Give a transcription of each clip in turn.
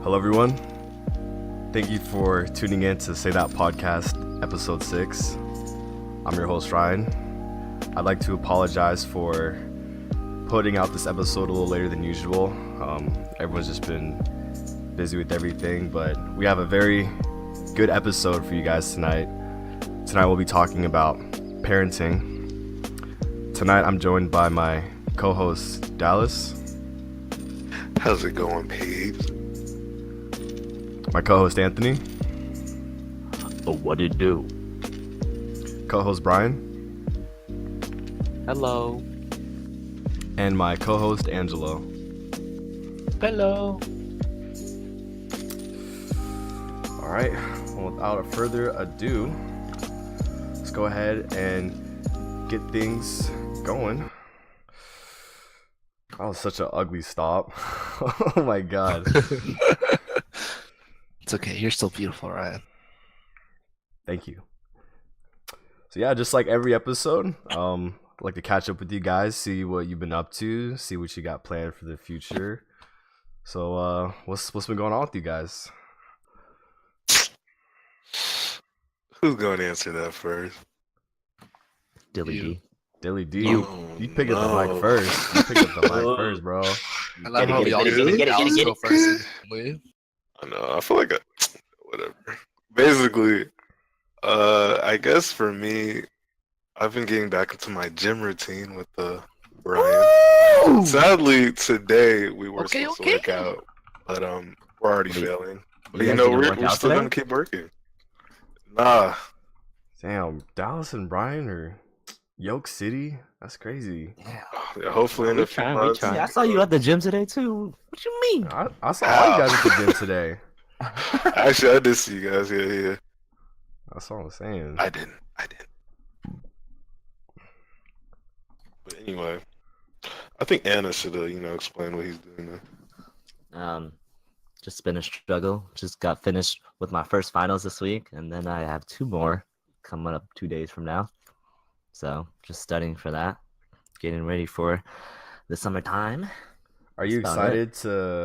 Hello, everyone. Thank you for tuning in to Say That Podcast, Episode 6. I'm your host, Ryan. I'd like to apologize for putting out this episode a little later than usual. Everyone's just been busy with everything, but we have a very good episode for you guys tonight. Tonight we'll be talking about parenting. Tonight I'm joined by my co-host, Dallas. How's it going, peeps? My co-host, Anthony. What it do? Co-host, Brian. Hello. And my co-host, Angelo. Hello. All right, well, without further ado, let's go ahead and get things going. That was such an ugly stop. Oh my god. It's okay. You're still beautiful, Ryan. Thank you. So yeah, just like every episode, I'd like to catch up with you guys, see what you've been up to, see what you got planned for the future. So what's been going on with you guys? Who's going to answer that first? Dilly D. Dilly D, You. you pick up the mic first. You pick up the mic first, bro. I love how we all Get it. go first and leave. I know. I feel like whatever. Basically, I guess for me, I've been getting back into my gym routine with Brian. Sadly, today we were supposed to work out, but we're already failing. But You you guys know, didn't we're work out still today? gonna keep working. Nah, Damn, Dallas and Brian are Yoke City? That's crazy. yeah, hopefully in a few we months. trying. Yeah, I saw you at the gym today too. What you mean? I saw all you guys at the gym today. Actually, I did see you guys. Yeah. That's all I'm saying. I didn't. But anyway, I think Anna should explain what he's doing now. Just been a struggle. Just got finished with my first finals this week, and then I have 2 more coming up 2 days from now. So just studying for that, getting ready for the summertime. Are you That's about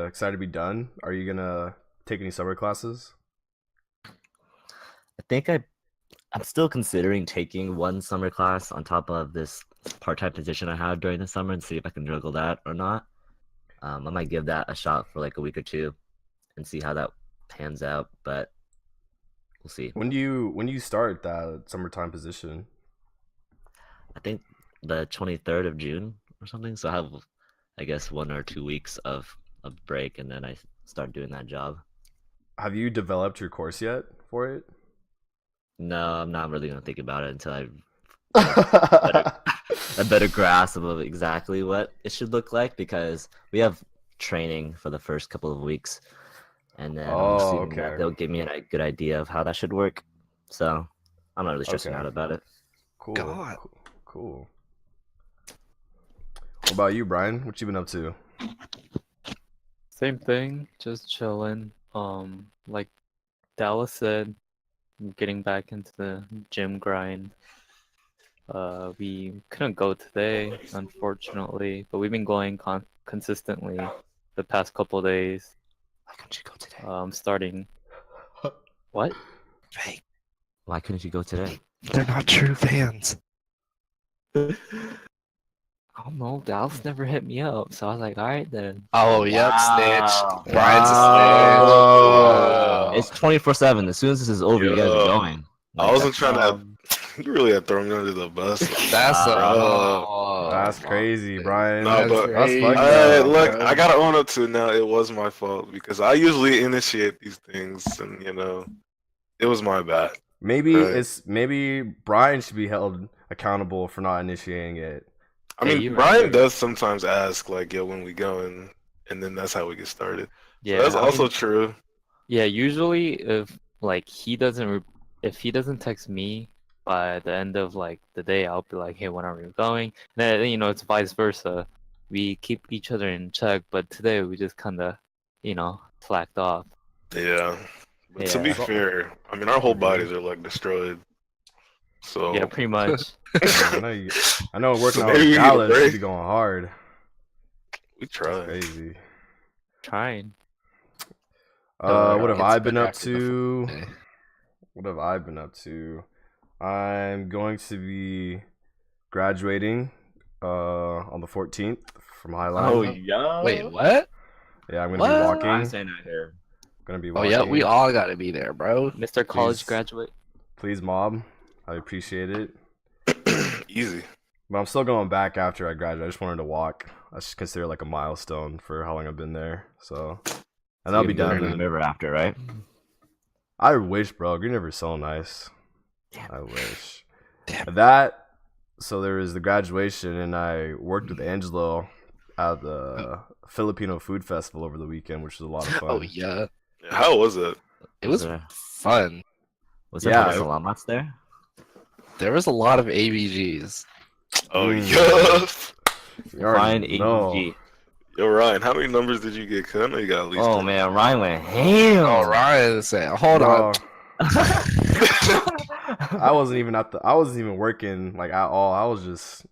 excited to be done? Are you gonna take any summer classes? I think I'm still considering taking 1 summer class on top of this part-time position I have during the summer and see if I can juggle that or not. I might give that a shot for like a week or 2 and see how that pans out, but we'll see. When do you start that summertime position? I think the 23rd of June or something. So I have, I guess, 1 or 2 weeks of break, and then I start doing that job. Have you developed your course yet for it? No, I'm not really gonna think about it until I a better grasp of exactly what it should look like, because we have training for the first couple of weeks, and then I'm assuming that they'll give me a good idea of how that should work. So I'm not really stressing out about it. Cool. God. Cool. What about you, Brian? What you been up to? Same thing, just chilling. Like Dallas said, getting back into the gym grind. We couldn't go today, unfortunately, but we've been going consistently the past couple days. Why couldn't you go today? Starting. What? Fake. Why couldn't you go today? They're not true fans. I don't know. Dallas never hit me up, so I was like, all right then. Oh, yep, Wow. snitch. Brian's Wow. It's 24/7. As soon as this is over, you guys Yeah. are going. I wasn't trying to. You really had thrown me under the bus. a snitch. That's Crazy, Brian. No, but that's fucked Hey, up. look, I gotta own up to it now. It was my fault because I usually initiate these things, and it was my bad. Maybe Brian should be held accountable for not initiating it. I Yeah, mean, you're Brian right. does sometimes ask like, "Yo, when we going?" And then that's how we get started. Yeah, That's I also mean, true. yeah. Usually, if he doesn't text me by the end of like the day, I'll be like, hey, when are we going? Then it's vice versa. We keep each other in check, but today we just kind of slacked off. Yeah. But to be Yeah. fair, I mean, our whole bodies are like destroyed. So Yeah, pretty much. I know working So out maybe with we need a Dallas break. should be going hard. we That's try. crazy. Trying. What have It's I been better up after the to? day. What have I been up to? I'm going to be graduating on the 14th from Highline. Oh yeah. Wait, what? Yeah, I'm gonna What? be I'm walking. saying that here. Gonna be Oh walking. yeah, we all gotta be there, bro. Mr. College Please. graduate. Please, mob. I appreciate it. Easy. But I'm still going back after I graduate. I just wanted to walk. I just consider it like a milestone for how long I've been there. So, and I'll be down done. in the river after, right? I wish, bro. Green River's so nice. Damn. I wish. Damn. That. So there was the graduation, and I worked with Angelo at the Filipino Food Festival over the weekend, which was a lot of fun. Oh yeah, How was it? it was there, fun. was there Yeah. yeah. Salamas there? There was a lot of ABGs. Oh Mm. yeah. You already Ryan know. ABG. Yo, Ryan, how many numbers did you get? Cause I know you got at least. Oh 10. man, Ryan went ham. Oh, Ryan said, "Hold Bro, on." I wasn't even working like at all. I was just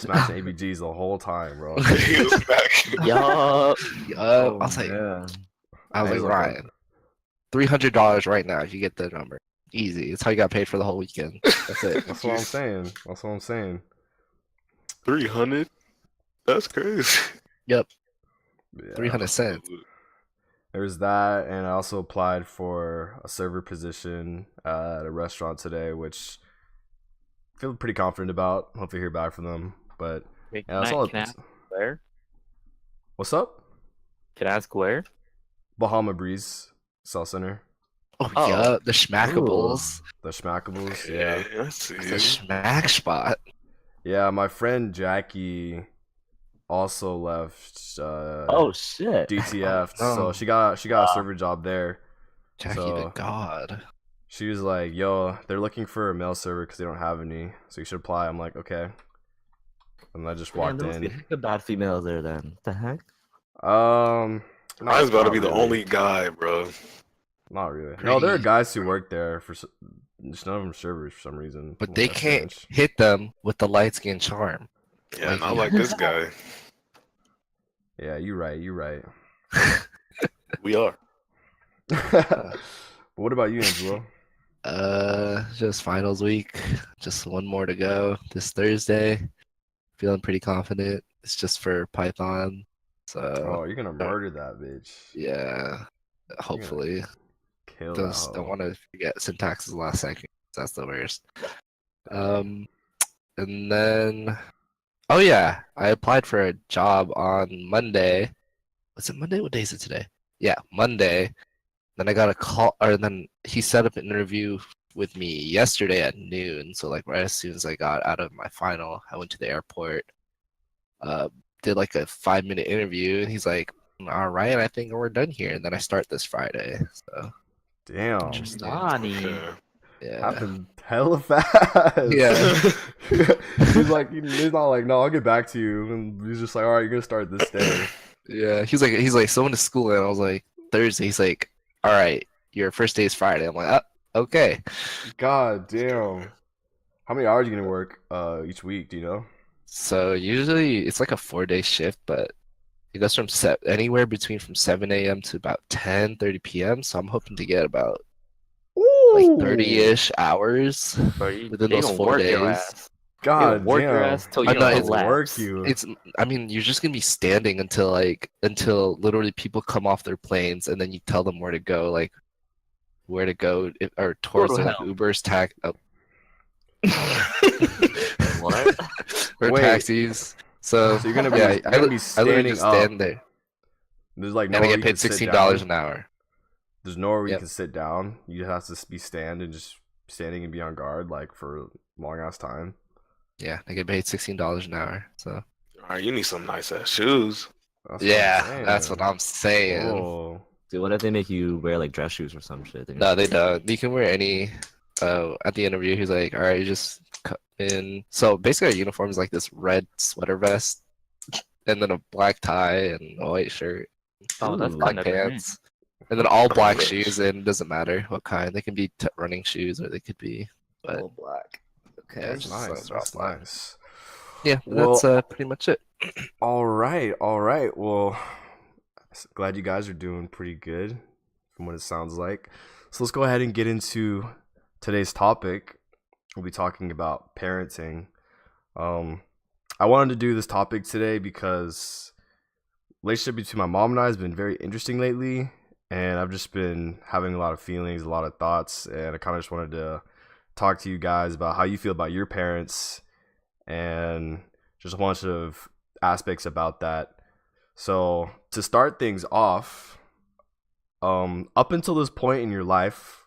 smashing ABGs the whole time, bro. He was back. Yup. I was like, yeah. It's like Ryan, $300 right now if you get the number. Easy. It's how you got paid for the whole weekend. That's it. That's what I'm saying. That's what I'm saying. 300. That's crazy. Yep, Yeah. 300 cents. There's that, and I also applied for a server position at a restaurant today, which I feel pretty confident about. Hopefully, hear back from them. But Wait, yeah, that's all. can I ask where? What's up? Can I ask where? Bahama Breeze South Center, Oh, Oh. yeah, the Schmackables. the Schmackables. Yeah, Yeah, I see. The Schmack spot. yeah. My friend Jackie also left Oh shit. DTF, Oh, no. so she got a server job there. Jackie So- the God. She was like, "Yo, they're looking for a male server because they don't have any, so you should apply." I'm like, "Okay," and I just Man, walked there must be a in. heck of bad females there then. What the heck? Ryan's about to not be the really. only guy, bro. Not really. No, there are Pretty- guys who work there just none of them servers for some reason. But they That's can't strange. hit them with the light skin charm. Yeah, Like, not like this guy. Yeah, you're right. You're right. We are. But what about you, Angelo? Just finals week. Just one more to go this Thursday. Feeling pretty confident. It's just for Python. Oh, So you're gonna murder that bitch. yeah, hopefully. Kill Don't that. want to forget syntax is the last second. That's the worst. And then oh yeah, I applied for a job on Monday. Was it Monday? What day is it today? Yeah, Monday. Then I got a call, or then he set up an interview with me yesterday at noon. So like right as soon as I got out of my final, I went to the airport. Did like a 5-minute interview, and he's like, "All right, I think we're done here." And then I start this Friday. So Damn. Interesting. Nani. Yeah. yeah, Happened hella fast. Yeah. he's like, he's not like, "No, I'll get back to you." And he's just like, "All right, you're gonna start this day." yeah. He's like, so when to school, and I was like, Thursday. He's like, "All right, your first day is Friday." I'm like, okay. God damn. How many hours are you gonna work each week? Do you know? So usually it's like a 4-day shift, but it goes from anywhere between from 7 a.m. to about 10:30 p.m. So I'm hoping to get about like 30-ish hours Bro, you, within they those gonna 4 work your days. ass. They God gonna work your damn. ass till you I know, don't it's collapse. work you. I mean, you're just gonna be standing until literally people come off their planes, and then you tell them where to go, or towards to like hell. Uber's What? or Wait. taxis. So So you're gonna be, yeah, you're gonna be I literally standing just up. stand there, There's like and nowhere I you get can paid sit $16 down. an hour. There's nowhere where you Yep. can sit down. You have to be and just standing and be on guard like for a long ass time. Yeah, I get paid $16 an hour. So All right, you need some nice ass shoes. That's yeah, that's what I'm saying. Oh. Dude, what if they make you wear like dress shoes or some shit? No, they don't. You can wear any. At the interview, he's like, "All right, you just come in." So basically, our uniform is like this red sweater vest, and then a black tie and a white shirt, Oh, that's Ooh, black kind of pants. pants, and then all black Yes. shoes. And it doesn't matter what kind. They can be running shoes, or they could be. But All black. Okay. Yeah, That's just nice. like That's black. nice. yeah, Well- that's pretty much it. All right. Well, glad you guys are doing pretty good. from what it sounds like. So let's go ahead and get into today's topic. We'll be talking about parenting. I wanted to do this topic today because relationship between my mom and I has been very interesting lately, and I've just been having a lot of feelings, a lot of thoughts, and I kind of just wanted to talk to you guys about how you feel about your parents and just a bunch of aspects about that. So to start things off, up until this point in your life,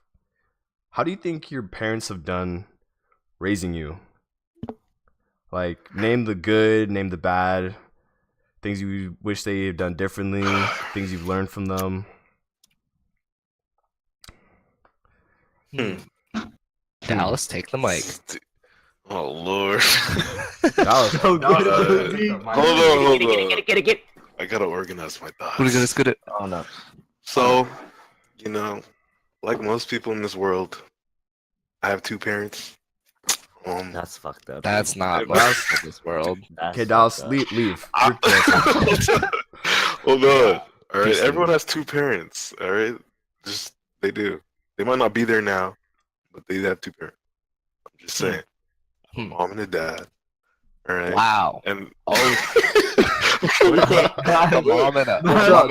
how do you think your parents have done raising you? Like, name the good, name the bad, things you wish they had done differently, things you've learned from them. Dallas, take the mic. Oh Lord. Dallas, Hold on. Get it. I gotta organize my thoughts. Let's get it. Oh no. So, like most people in this world, I have two parents. That's fucked up. That's not That's- most of this world. That's okay, Dallas, fucked up. leave. Hold on. All right, Peace, everyone has two parents. All right, just they do. They might not be there now, but they have two parents. I'm just saying, a mom and a dad. All right. Wow. And A mom and a Chill out.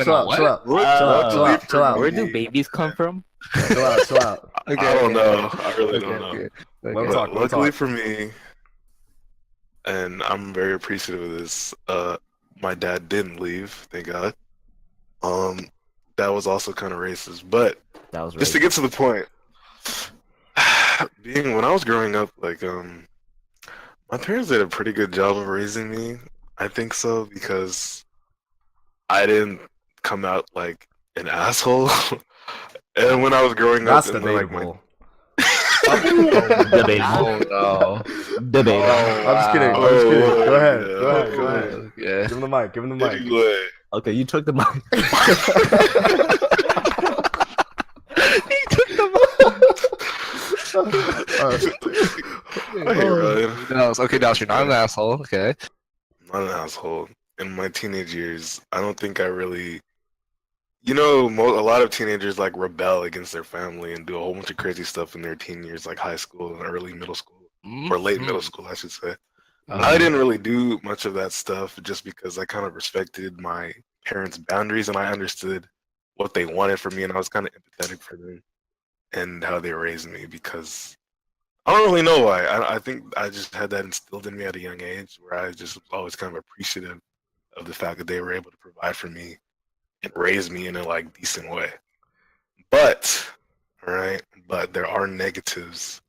Chill out. Where do babies come from? Chill out. I don't know. I really don't know. Let me But talk. luckily for me, and I'm very appreciative of this, my dad didn't leave, thank God. That was also kind of racist. But That was just to get to the point, when I was growing up, like my parents did a pretty good job of raising me. I think so because I didn't come out like an asshole. And when I was growing That's up, and like my debatable. debatable. Oh Debatable. I'm just kidding. Oh, Go ahead. yeah. Go ahead. no. Yeah. Give him the mic. anyway, Okay, you took the mic. I hear Ryan. Dallas, okay, Dallas, you're not an asshole. Okay. Not an asshole. In my teenage years, I don't think I really, a lot of teenagers like rebel against their family and do a whole bunch of crazy stuff in their teen years, like high school and early middle school, or late middle school, I should say. I didn't really do much of that stuff just because I kind of respected my parents' boundaries and I understood what they wanted from me, and I was kind of empathetic for them and how they raised me because I don't really know why. I think I just had that instilled in me at a young age where I just was always kind of appreciative of the fact that they were able to provide for me and raise me in a like decent way. But there are negatives.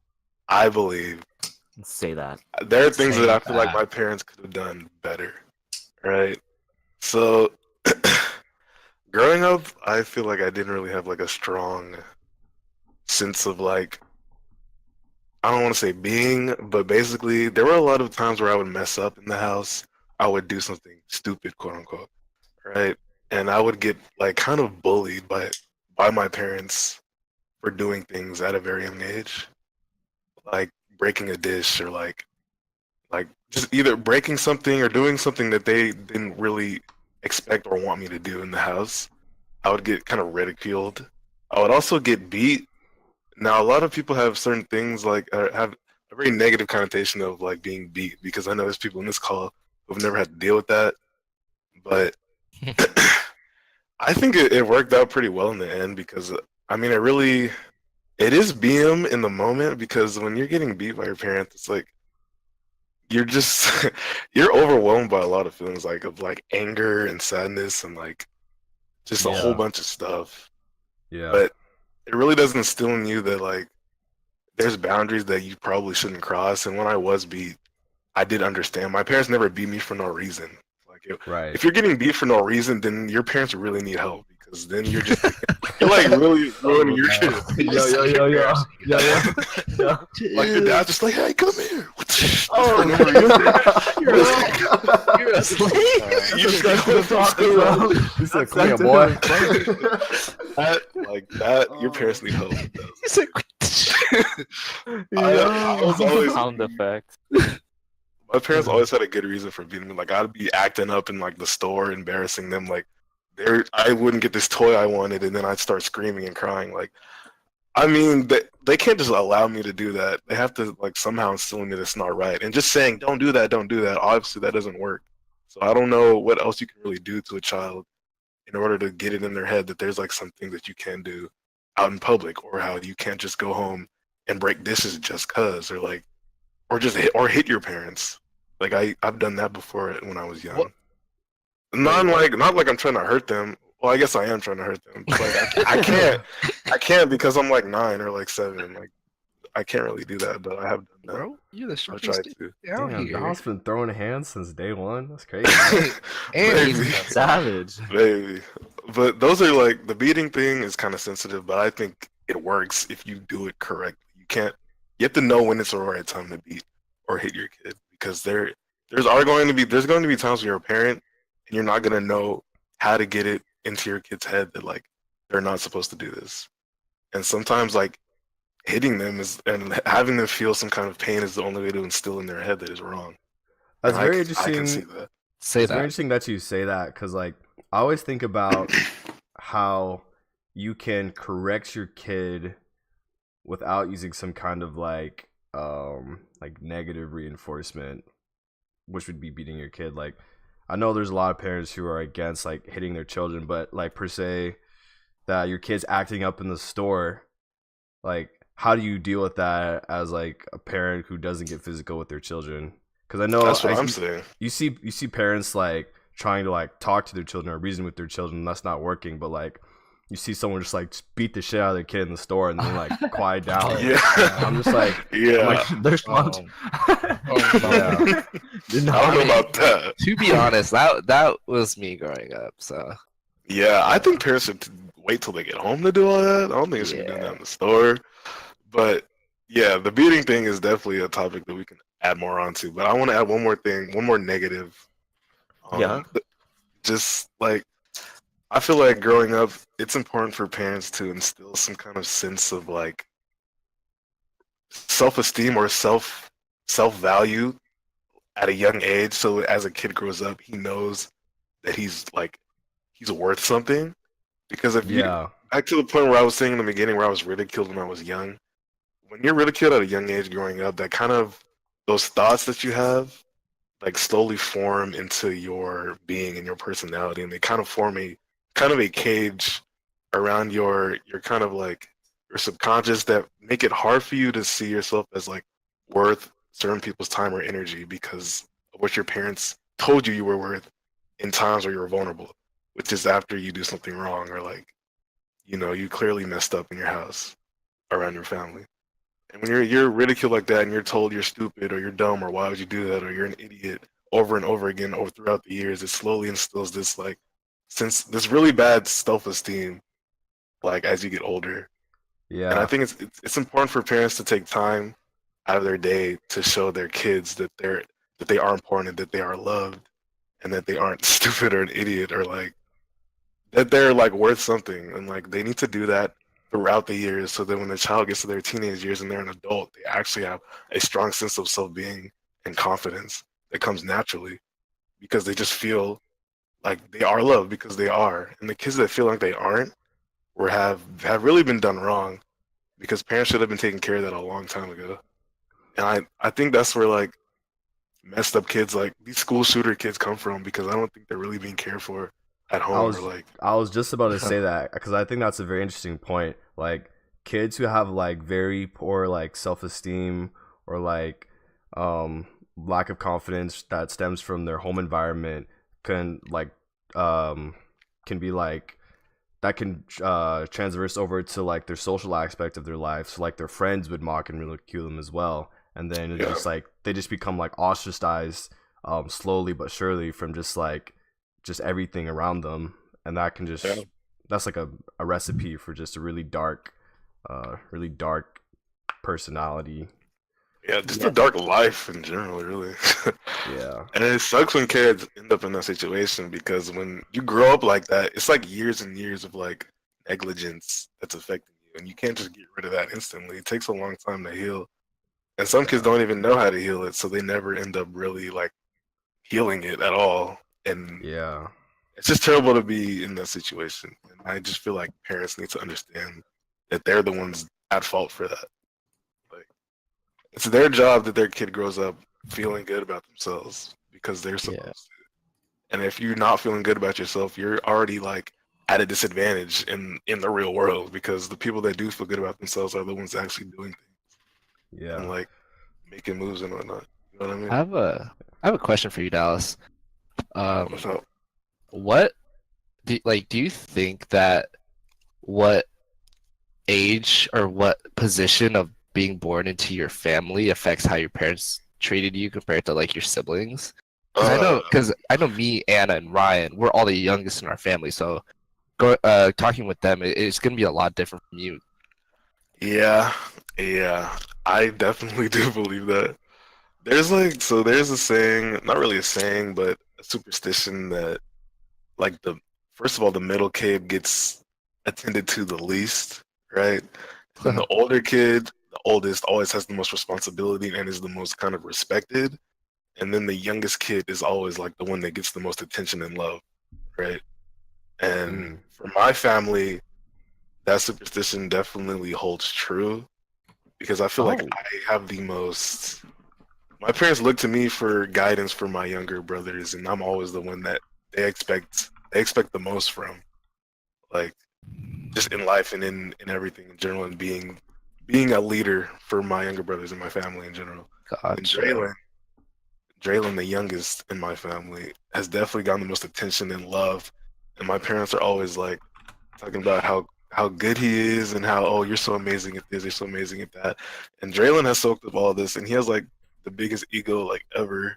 I believe Say that. there are things Say that I feel like that. my parents could have done better. Right? So growing up, I feel like I didn't really have like a strong sense of like, I don't want to say being, but basically there were a lot of times where I would mess up in the house. I would do something stupid, quote unquote, right? And I would get like kind of bullied by my parents for doing things at a very young age, like breaking a dish or like just either breaking something or doing something that they didn't really expect or want me to do in the house. I would get kind of ridiculed. I would also get beat. Now, a lot of people have certain things like have a very negative connotation of like being beat because I know there's people in this call who've never had to deal with that. But I think it worked out pretty well in the end because I mean it is BM in the moment because when you're getting beat by your parents, it's like you're just you're overwhelmed by a lot of feelings of anger and sadness and like just a whole Yeah. bunch of stuff. Yeah. But it really doesn't instill in you that like there's boundaries that you probably shouldn't cross. And when I was beat, I did understand. My parents never beat me for no reason. Like Right. if you're getting beat for no reason, then your parents really need help because then you're just you're like really ruining your kid. Yo. Like the dad's just like, hey, come here. Oh, You're a slave. You just got to talk about You said, "Come here, boy." like that. Your parents need help. He's like, I was always Sound effects. my parents always had a good reason for beating me. Like I'd be acting up in like the store, embarrassing them. Like I wouldn't get this toy I wanted, and then I'd start screaming and crying. Like, I mean, they can't just allow me to do that. They have to like somehow instill in me that's not right. And just saying, don't do that, don't do that. Obviously, that doesn't work. So I don't know what else you can really do to a child in order to get it in their head that there's like something that you can do out in public, or how you can't just go home and break dishes just cause, or like, or just hit your parents. Like I've done that before when I was young. What? Not like I'm trying to hurt them. Well, I guess I am trying to hurt them. But like I can't because I'm like 9 or like 7. Like I can't really do that, but I have done that. Bro, you're the I strongest tried dude to. out Damn, here. Don's been throwing hands since day one. That's crazy. And Maybe. he's Savage. Maybe. But those are like the beating thing is kind of sensitive, but I think it works if you do it correctly. You have to know when it's the right time to beat or hit your kid, because there's going to be times when you're a parent and you're not going to know how to get it into your kid's head that like they're not supposed to do this. And sometimes like hitting them and having them feel some kind of pain is the only way to instill in their head that is wrong. That's And very I can see interesting. that. say It's very that. interesting that you say that because, like, I always think about how you can correct your kid without using some kind of like negative reinforcement, which would be beating your kid. Like, I know there's a lot of parents who are against like hitting their children, but like per se, that your kid's acting up in the store, like, how do you deal with that as like a parent who doesn't get physical with their children? Because I know That's what I'm saying. you see parents like trying to like talk to their children or reason with their children, and that's not working. But like you see someone just beat the shit out of their kid in the store and then like quiet down. Yeah. I'm just like, Yeah. Like, there's one. yeah. You're I not- don't know about that. To be honest, that was me growing up. So Yeah, I think parents should wait till they get home to do all that. I don't think they should be doing that in the store. But yeah, the beating thing is definitely a topic that we can add more onto. But I want to add one more thing, one more negative. Yeah. Just like I feel like growing up, it's important for parents to instill some kind of sense of like self-esteem or self-value at a young age. So as a kid grows up, he knows that he's worth something. Because if you Yeah. back to the point where I was saying in the beginning where I was ridiculed when I was young, when you're ridiculed at a young age growing up, that kind of those thoughts that you have like slowly form into your being and your personality, and they kind of form a cage around your kind of like your subconscious that make it hard for you to see yourself as like worth certain people's time or energy because of what your parents told you were worth in times where you were vulnerable, which is after you do something wrong or like, you clearly messed up in your house around your family. And when you're ridiculed like that and you're told you're stupid or you're dumb or why would you do that or you're an idiot over and over again over throughout the years, it slowly instills this like this really bad self-esteem like as you get older. And I Yeah. think it's important for parents to take time out of their day to show their kids that they are important and that they are loved and that they aren't stupid or an idiot or like that they're like worth something, and like they need to do that throughout the years so that when the child gets to their teenage years and they're an adult, they actually have a strong sense of self-being and confidence that comes naturally because they just feel like they are loved because they are. And the kids that feel like they aren't or have really been done wrong because parents should have been taking care of that a long time ago. And I think that's where like messed up kids like these school shooter kids come from, because I don't think they're really being cared for at home was- or like I was just about to say that because I think that's a very interesting point. Like kids who have like very poor like self-esteem or like lack of confidence that stems from their home environment can be like that can transverse over to like their social aspect of their life. So like their friends would mock and ridicule them as well, and then it's Yeah. just like they just become like ostracized slowly but surely from just everything around them, and that can just Yeah. that's like a recipe for just a really dark personality. yeah, just a dark life in general, really. Yeah. And it sucks when kids end up in that situation because when you grow up like that, it's like years and years of like negligence that's affecting you, and you can't just get rid of that instantly. It takes a long time to heal, and some kids don't even know how to heal it, so they never end up really like healing it at all. And Yeah. it's just terrible to be in that situation. And I just feel like parents need to understand that they're the ones at fault for that. Like it's their job that their kid grows up feeling good about themselves because they're supposed Yeah. to. And if you're not feeling good about yourself, you're already like at a disadvantage in the real world because the people that do feel good about themselves are the ones actually doing things and Yeah. like making moves and whatnot. You know what I mean? I have a question for you, Dallas. What's up? What do you think that what age or what position of being born into your family affects how your parents treated you compared to like your siblings? Because I know me, Anna, and Ryan, we're all the youngest in our family, so talking with them, it's gonna be a lot different from you. Yeah, yeah. I definitely do believe that. There's like there's a saying, not really a saying, but a superstition that like the first of all the middle kid gets attended to the least, right? And then the older kid, the oldest, always has the most responsibility and is the most kind of respected. And then the youngest kid is always like the one that gets the most attention and love, right? And for my family, that superstition definitely holds true because I feel like Oh, I have the most. My parents look to me for guidance for my younger brothers, and I'm always the one that they expect the most from, like just in life and in everything in general, and being a leader for my younger brothers and my family in general. And gotcha. Draylon, the youngest in my family, has definitely gotten the most attention and love, and my parents are always like talking about how good he is and how you're so amazing at this, you're so amazing at that. And Draylon has soaked up all this, and he has like the biggest ego like ever,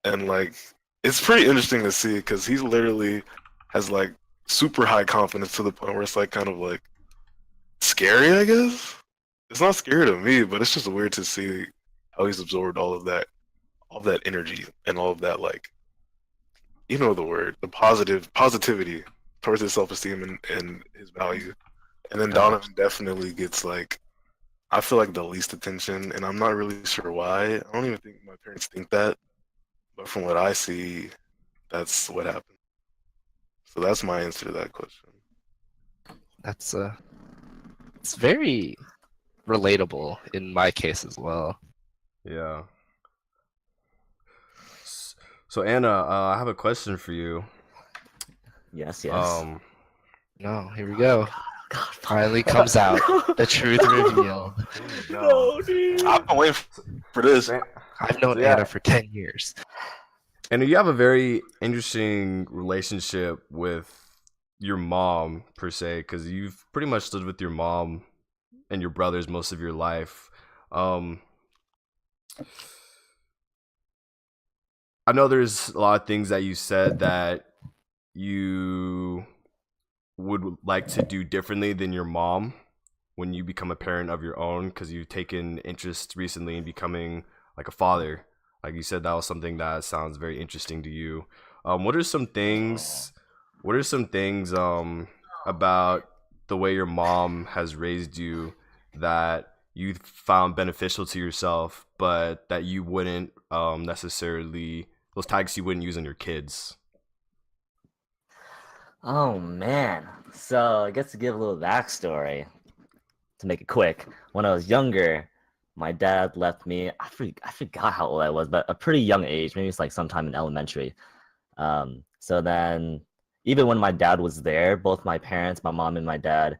and like it's pretty interesting to see because he literally has like super high confidence to the point where it's like kind of like scary, I guess. It's not scary to me, but it's just weird to see how he's absorbed all of that energy and all of that like you know the word, the positivity towards his self esteem and his value. And then Gotcha. Donovan definitely gets like I feel like the least attention, and I'm not really sure why. I don't even think my parents think that, but from what I see, that's what happened. So that's my answer to that question. That's it's very relatable in my case as well. Yeah. So Anna, I have a question for you. Yes, yes. Um, No, here we go. God, Finally comes out. The truth revealed. no, dude. I've been waiting for this. I've known So, yeah. Anna for 10 years. and you have a very interesting relationship with your mom per se, because you've pretty much lived with your mom and your brothers most of your life. I know there's a lot of things that you said that you would like to do differently than your mom when you become a parent of your own, because you've taken interest recently in becoming like a father. Like you said, that was something that sounds very interesting to you. What are some things? What are some things about the way your mom has raised you that you found beneficial to yourself, but that you wouldn't necessarily, those tactics you wouldn't use on your kids? Oh man. So I guess to give a little backstory, to make it quick, when I was younger, my dad left me. I forgot how old I was, but a pretty young age. Maybe it's like sometime in elementary. So then, even when my dad was there, both my parents, my mom and my dad,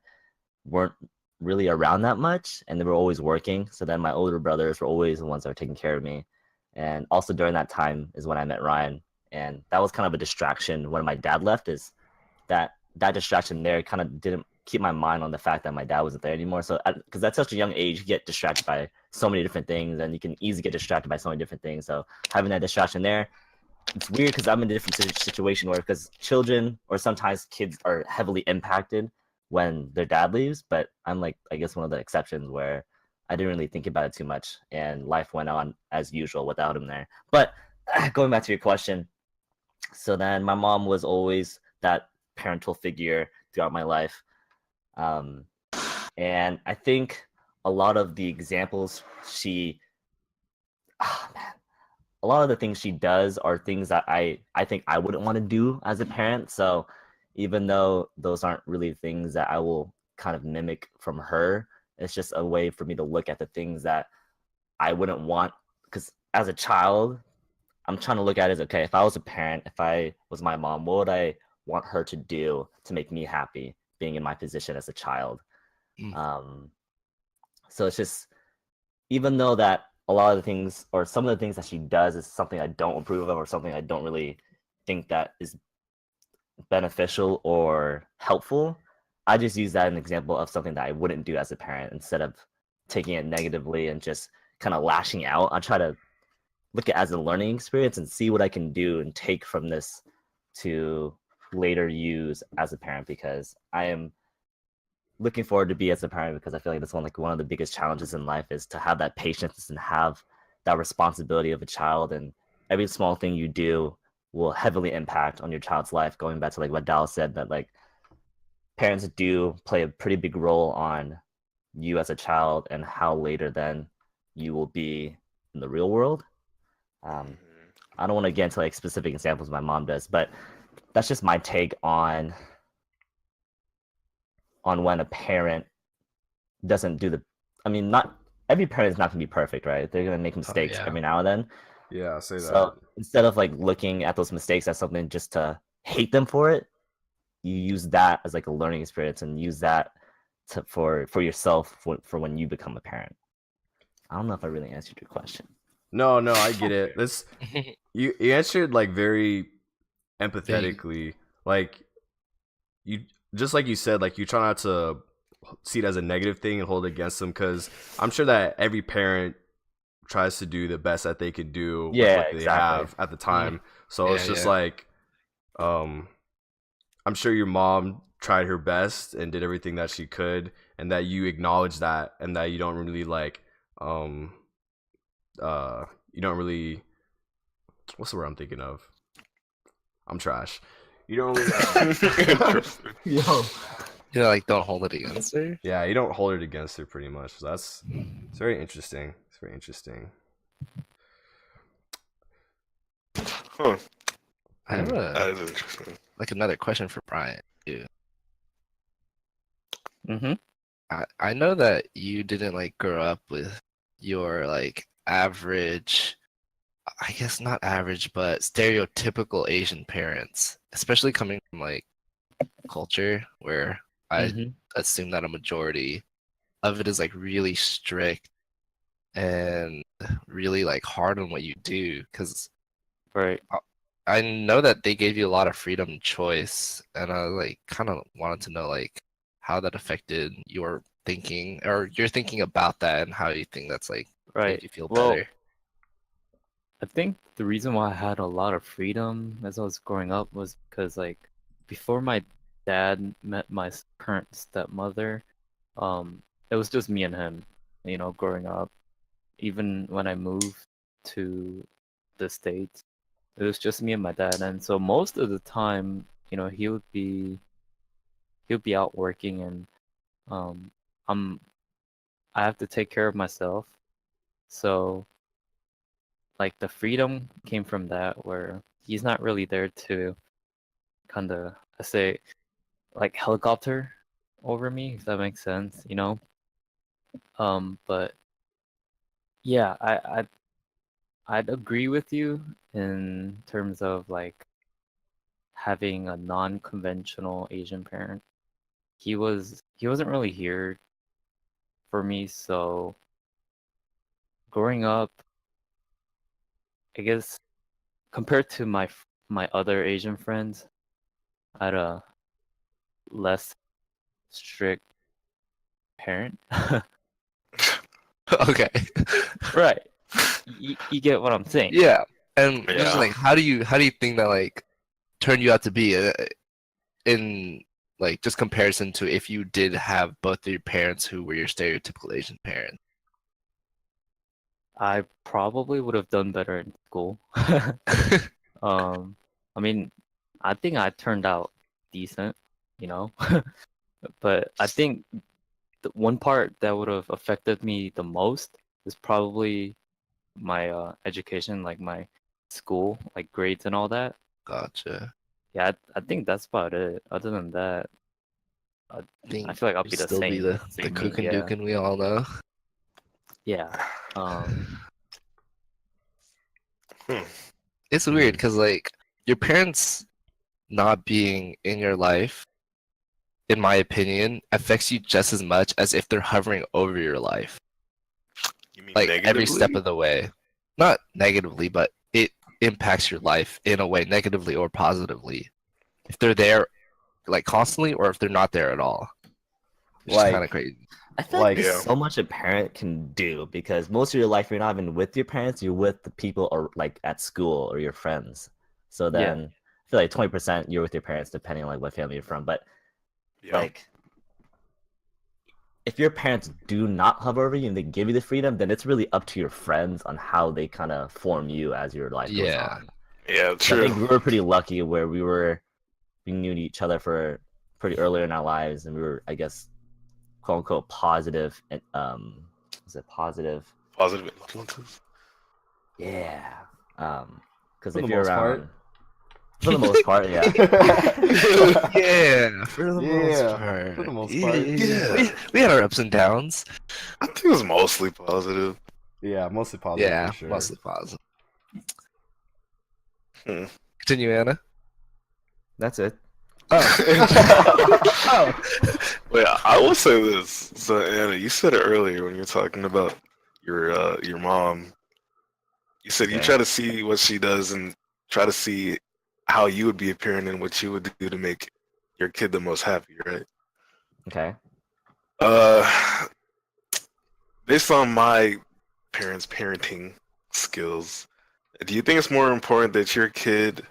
weren't really around that much, and they were always working. So then, my older brothers were always the ones that were taking care of me. And also during that time is when I met Ryan, and that was kind of a distraction when my dad left. Is that distraction there kind of didn't keep my mind on the fact that my dad wasn't there anymore. So because at such a young age, you get distracted by so many different things, and you can easily get distracted by so many different things. So having that distraction there, it's weird because I'm in a different situation where because children or sometimes kids are heavily impacted when their dad leaves, but I'm like I guess one of the exceptions where I didn't really think about it too much, and life went on as usual without him there. But going back to your question, so then my mom was always that parental figure throughout my life. Um, and I think a lot of the examples she, man, a lot of the things she does are things that I think I wouldn't want to do as a parent. So even though those aren't really things that I will kind of mimic from her, it's just a way for me to look at the things that I wouldn't want. Because as a child, I'm trying to look at it as, okay, if I was a parent, if I was my mom, what would I want her to do to make me happy being in my position as a child? Mm. So it's just, even though that a lot of the things or some of the things that she does is something I don't approve of or something I don't really think that is beneficial or helpful, I just use that as an example of something that I wouldn't do as a parent. Instead of taking it negatively and just kind of lashing out, I try to look at it as a learning experience and see what I can do and take from this to later use as a parent, because I am looking forward to be as a parent, because I feel like that's one of the biggest challenges in life is to have that patience and have that responsibility of a child, and every small thing you do will heavily impact on your child's life. Going back to like what Dallas said, that like parents do play a pretty big role on you as a child and how later then you will be in the real world. I don't want to get into like specific examples my mom does, but that's just my take on when a parent doesn't do the. I mean, not every parent is not going to be perfect, right? They're going to make mistakes yeah. every now and then. Yeah, say that. So instead of like looking at those mistakes as something just to hate them for it, you use that as like a learning experience and use that for yourself for when you become a parent. I don't know if I really answered your question. No, I get it. This you answered like very empathetically. Like you, just like you said, like you try not to see it as a negative thing and hold it against them, because I'm sure that every parent tries to do the best that they could do with Yeah, what they exactly. have at the time. So it's Yeah, just yeah. like, I'm sure your mom tried her best and did everything that she could, and that you acknowledge that, and that you don't really like, you don't really, what's the word I'm thinking of? I'm trash. You don't really, Interesting. Yo. You know, like don't hold it against her. yeah, you don't hold it against her pretty much. So it's very interesting. It's very interesting. Huh. I have That is interesting. like another question for Brian too. Mm-hmm. I know that you didn't like grow up with your like average, I guess not average, but stereotypical Asian parents, especially coming from like culture where I Mm-hmm. assume that a majority of it is like really strict and really like hard on what you do. Because Right. I know that they gave you a lot of freedom and choice, and I like kind of wanted to know like how that affected your thinking or your thinking about that and how you think that's like made Right. you feel Well, better. I think the reason why I had a lot of freedom as I was growing up was because like before my dad met my current stepmother, it was just me and him, growing up. Even when I moved to the States, it was just me and my dad, and so most of the time, he would be out working, and um, I'm I have to take care of myself. So like the freedom came from that, where he's not really there to kind of say like helicopter over me, if that makes sense. But yeah, I'd agree with you in terms of like having a non-conventional Asian parent. He wasn't really here for me, so growing up, I guess compared to my other Asian friends, I had a less strict parent. Okay. Right. You get what I'm saying. Yeah. And just Yeah. like how do you think that like turned you out to be in like just comparison to if you did have both of your parents who were your stereotypical Asian parents? I probably would have done better in school. I mean, I think I turned out decent, you know. But I think the one part that would have affected me the most is probably my education, like my school, like grades and all that. Gotcha. Yeah, I think that's about it. Other than that, I, Think I feel like I'll you'd be the still same. be the same me, Kuchen yeah. Duken we all know. Yeah. Hmm. It's weird because like your parents not being in your life, in my opinion, affects you just as much as if they're hovering over your life. You mean Like every negatively? step of the way. Not negatively, but it impacts your life in a way, negatively or positively. If they're there like constantly or if they're not there at all. It's just kind of Like, crazy. I feel like Like- there's Yeah. so much a parent can do because most of your life you're not even with your parents, you're with the people or like at school or your friends. So Yeah. then I feel like 20% you're with your parents depending on like what family you're from. But Yeah. like if your parents do not hover over you and they give you the freedom, then it's really up to your friends on how they kind of form you as your life goes Yeah. on. Yeah, So I think we true. were pretty lucky where we knew each other for pretty early in our lives, and we were, I guess, quote unquote positive. And is it positive? Positive influences. Yeah. Because For if the you're most part. around, for the most part, yeah. Yeah, for the most Yeah, part. for the most Yeah, part. yeah. Yeah. We had our ups and downs. I think it was mostly positive. Yeah, mostly positive Yeah, for sure. mostly positive. Hmm. Continue, Anna. That's it. Oh. Wait, I will say this. So Anna, you said it earlier when you were talking about your mom. You said you Okay. try to see what she does and try to see how you would be a parent and what you would do to make your kid the most happy, right? Okay. Uh, based on my parents' parenting skills, do you think it's more important that your kid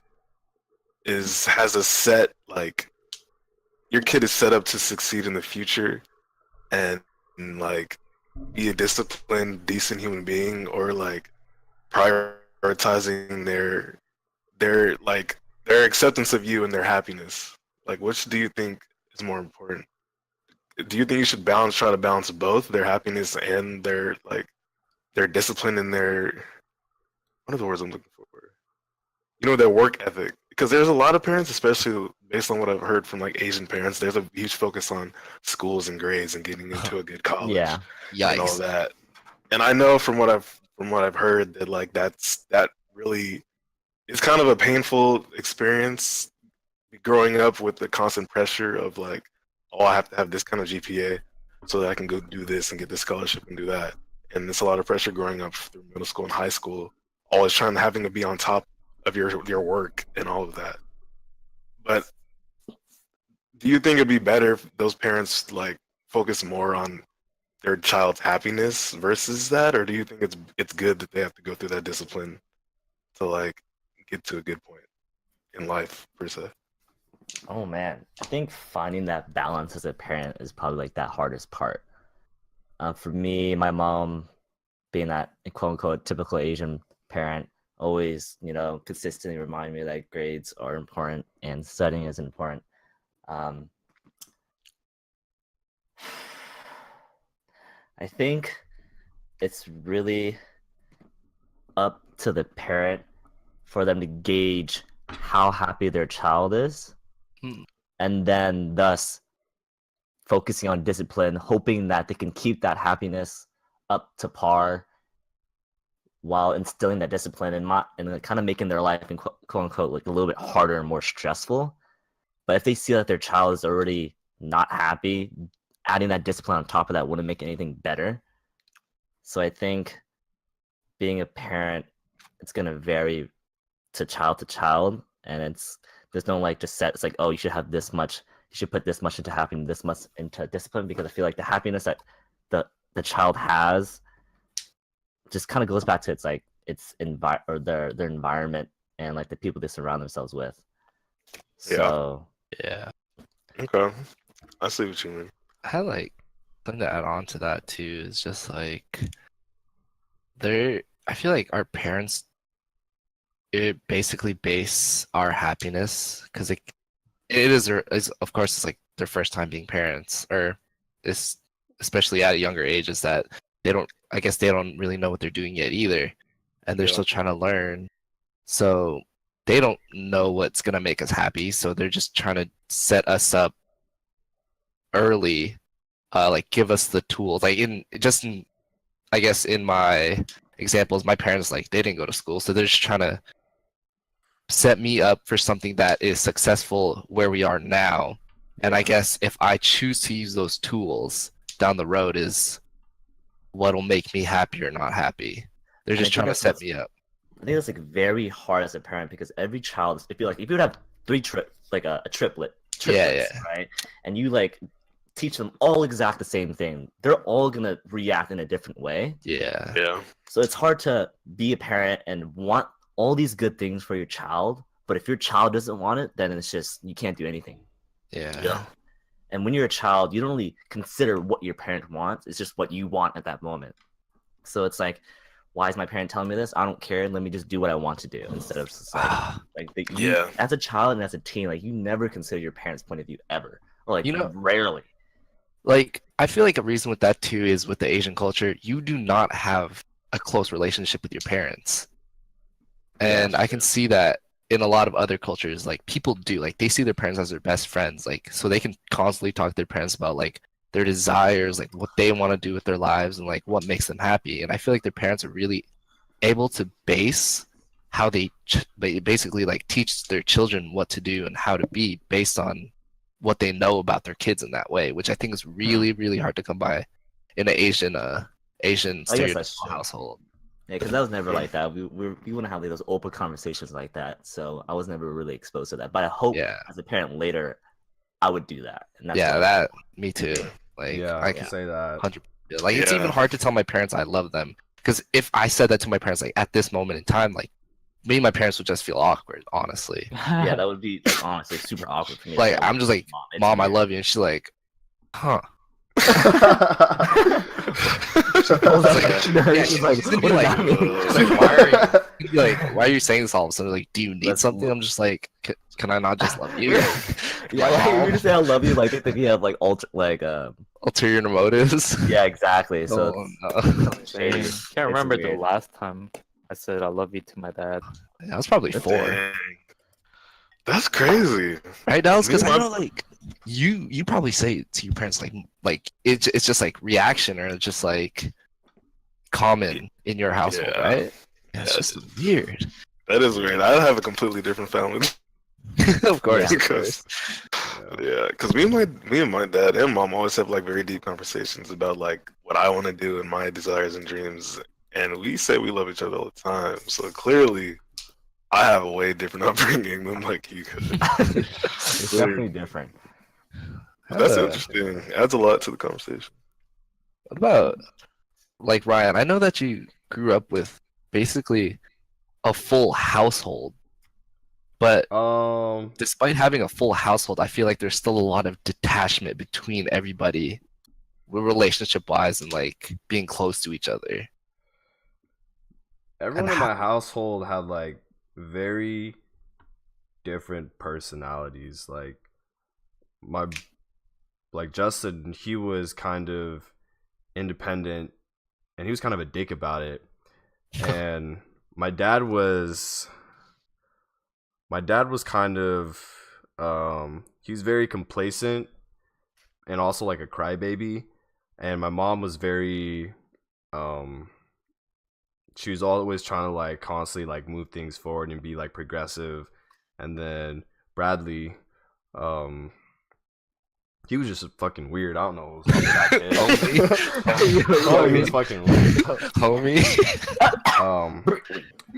has a set like your kid is set up to succeed in the future and like be a disciplined, decent human being, or like prioritizing their acceptance of you and their happiness? Like, which do you think is more important? Do you think you should try to balance both their happiness and their discipline and their what are the words I'm looking for? Their work ethic. Because there's a lot of parents, especially based on what I've heard from like Asian parents, there's a huge focus on schools and grades and getting into a good college Yeah. and all Yikes. that. And I know from what I've heard that like that really is kind of a painful experience growing up with the constant pressure of like, oh, I have to have this kind of GPA so that I can go do this and get this scholarship and do that. And it's a lot of pressure growing up through middle school and high school, always having to be on top of your work and all of that. But do you think it'd be better if those parents like focus more on their child's happiness versus that, or do you think it's good that they have to go through that discipline to like get to a good point in life per se? Oh man, I think finding that balance as a parent is probably like that hardest part. For me, my mom, being that quote unquote typical Asian parent, always consistently remind me that grades are important and studying is important. Um, I think it's really up to the parent for them to gauge how happy their child is, Hmm. and then thus focusing on discipline, hoping that they can keep that happiness up to par while instilling that discipline and kind of making their life in quote unquote like a little bit harder and more stressful. But if they see that their child is already not happy, adding that discipline on top of that wouldn't make anything better. So I think being a parent, it's gonna vary to child, and there's no like just set. It's like, oh, you should have this much. You should put this much into happiness, this much into discipline, because I feel like the happiness that the child has just kind of goes back to their environment and like the people they surround themselves with. Yeah. So Yeah. Okay, I see what you mean. I had like something to add on to that too is just like I feel like our parents it basically base our happiness because it is of course it's like their first time being parents or it's especially at a younger ages that they don't really know what they're doing yet either and they're Yeah. still trying to learn So they don't know what's gonna make us happy, so they're just trying to set us up early, like give us the tools. Like I guess in my examples, my parents like they didn't go to school, so they're just trying to set me up for something that is successful where we are now. And I guess if I choose to use those tools down the road is what'll make me happy or not happy. They're And I just think trying to that's set what's me up. I think that's like very hard as a parent because every child, if you would have like a triplets, Yeah. right? And you like teach them all exact the same thing, they're all gonna react in a different way. Yeah. Yeah. So it's hard to be a parent and want all these good things for your child, but if your child doesn't want it, then it's just you can't do anything. Yeah. And when you're a child, you don't really consider what your parent wants. It's just what you want at that moment. So it's like, why is my parent telling me this? I don't care. Let me just do what I want to do instead of just Yeah. as a child and as a teen, like you never consider your parents' point of view ever, or like You know- rarely. Like I feel like a reason with that too is with the Asian culture, you do not have a close relationship with your parents. And I can see that in a lot of other cultures, like people do, like they see their parents as their best friends, like so they can constantly talk to their parents about like their desires, like what they want to do with their lives and like what makes them happy. And I feel like their parents are really able to base how they basically like teach their children what to do and how to be based on what they know about their kids in that way, which I think is really, really hard to come by in an Asian I guess that's stereotypical true. household. Yeah, because I was never like that. We wouldn't have like, those open conversations like that. So I was never really exposed to that. But I hope Yeah. as a parent later, I would do that. And that's Yeah, what- that me too. Like Yeah, I I can can say that. 100%. Like it's even Yeah. hard to tell my parents I love them because if I said that to my parents like at this moment in time, like me and my parents would just feel awkward, honestly. yeah, that would be like, honestly super awkward for me. to Like say, I'm just like, it's Mom, I weird." love you, and she's like, huh. Yeah, Yeah, she's like, she's gonna "What be does like, that mean?" she's like, why are you she'd be like, why are you saying this all of a sudden? Like, do you need That's- something? I'm just like, can I not just love you? Yeah, My like, mom. you just say I love you, like they think you have like Ulterior motives. yeah, exactly. So Oh, it's no. shady. Dang. Can't remember the weird. last time I said I love you to my dad. I was probably 4. Dang. That's crazy. Right, Dallas? Because Me, I my- know, like, you probably say it to your parents, like it's just like reaction or just like common in your household, Yeah. right? Yeah, it's Yeah, just weird. That is weird. I have a completely different family. Of course, Yeah. of course. Yeah, because me and my dad and mom always have like very deep conversations about like what I want to do and my desires and dreams, and we say we love each other all the time. So clearly, I have a way different upbringing than like you guys. It's definitely different. That's Uh, interesting. Adds a lot to the conversation. What about like Ryan? I know that you grew up with basically a full household, but despite having a full household, I feel like there's still a lot of detachment between everybody, relationship wise, and like being close to each other. Everyone And in my household had like very different personalities. Like Justin, he was kind of independent and he was kind of a dick about it. And my dad was kind of he was very complacent and also like a crybaby. And my mom was very she was always trying to like constantly like move things forward and be like progressive. And then Bradley, he was just fucking weird. I don't know. What was wrong with that kid. Oh, he was fucking weird. Homie.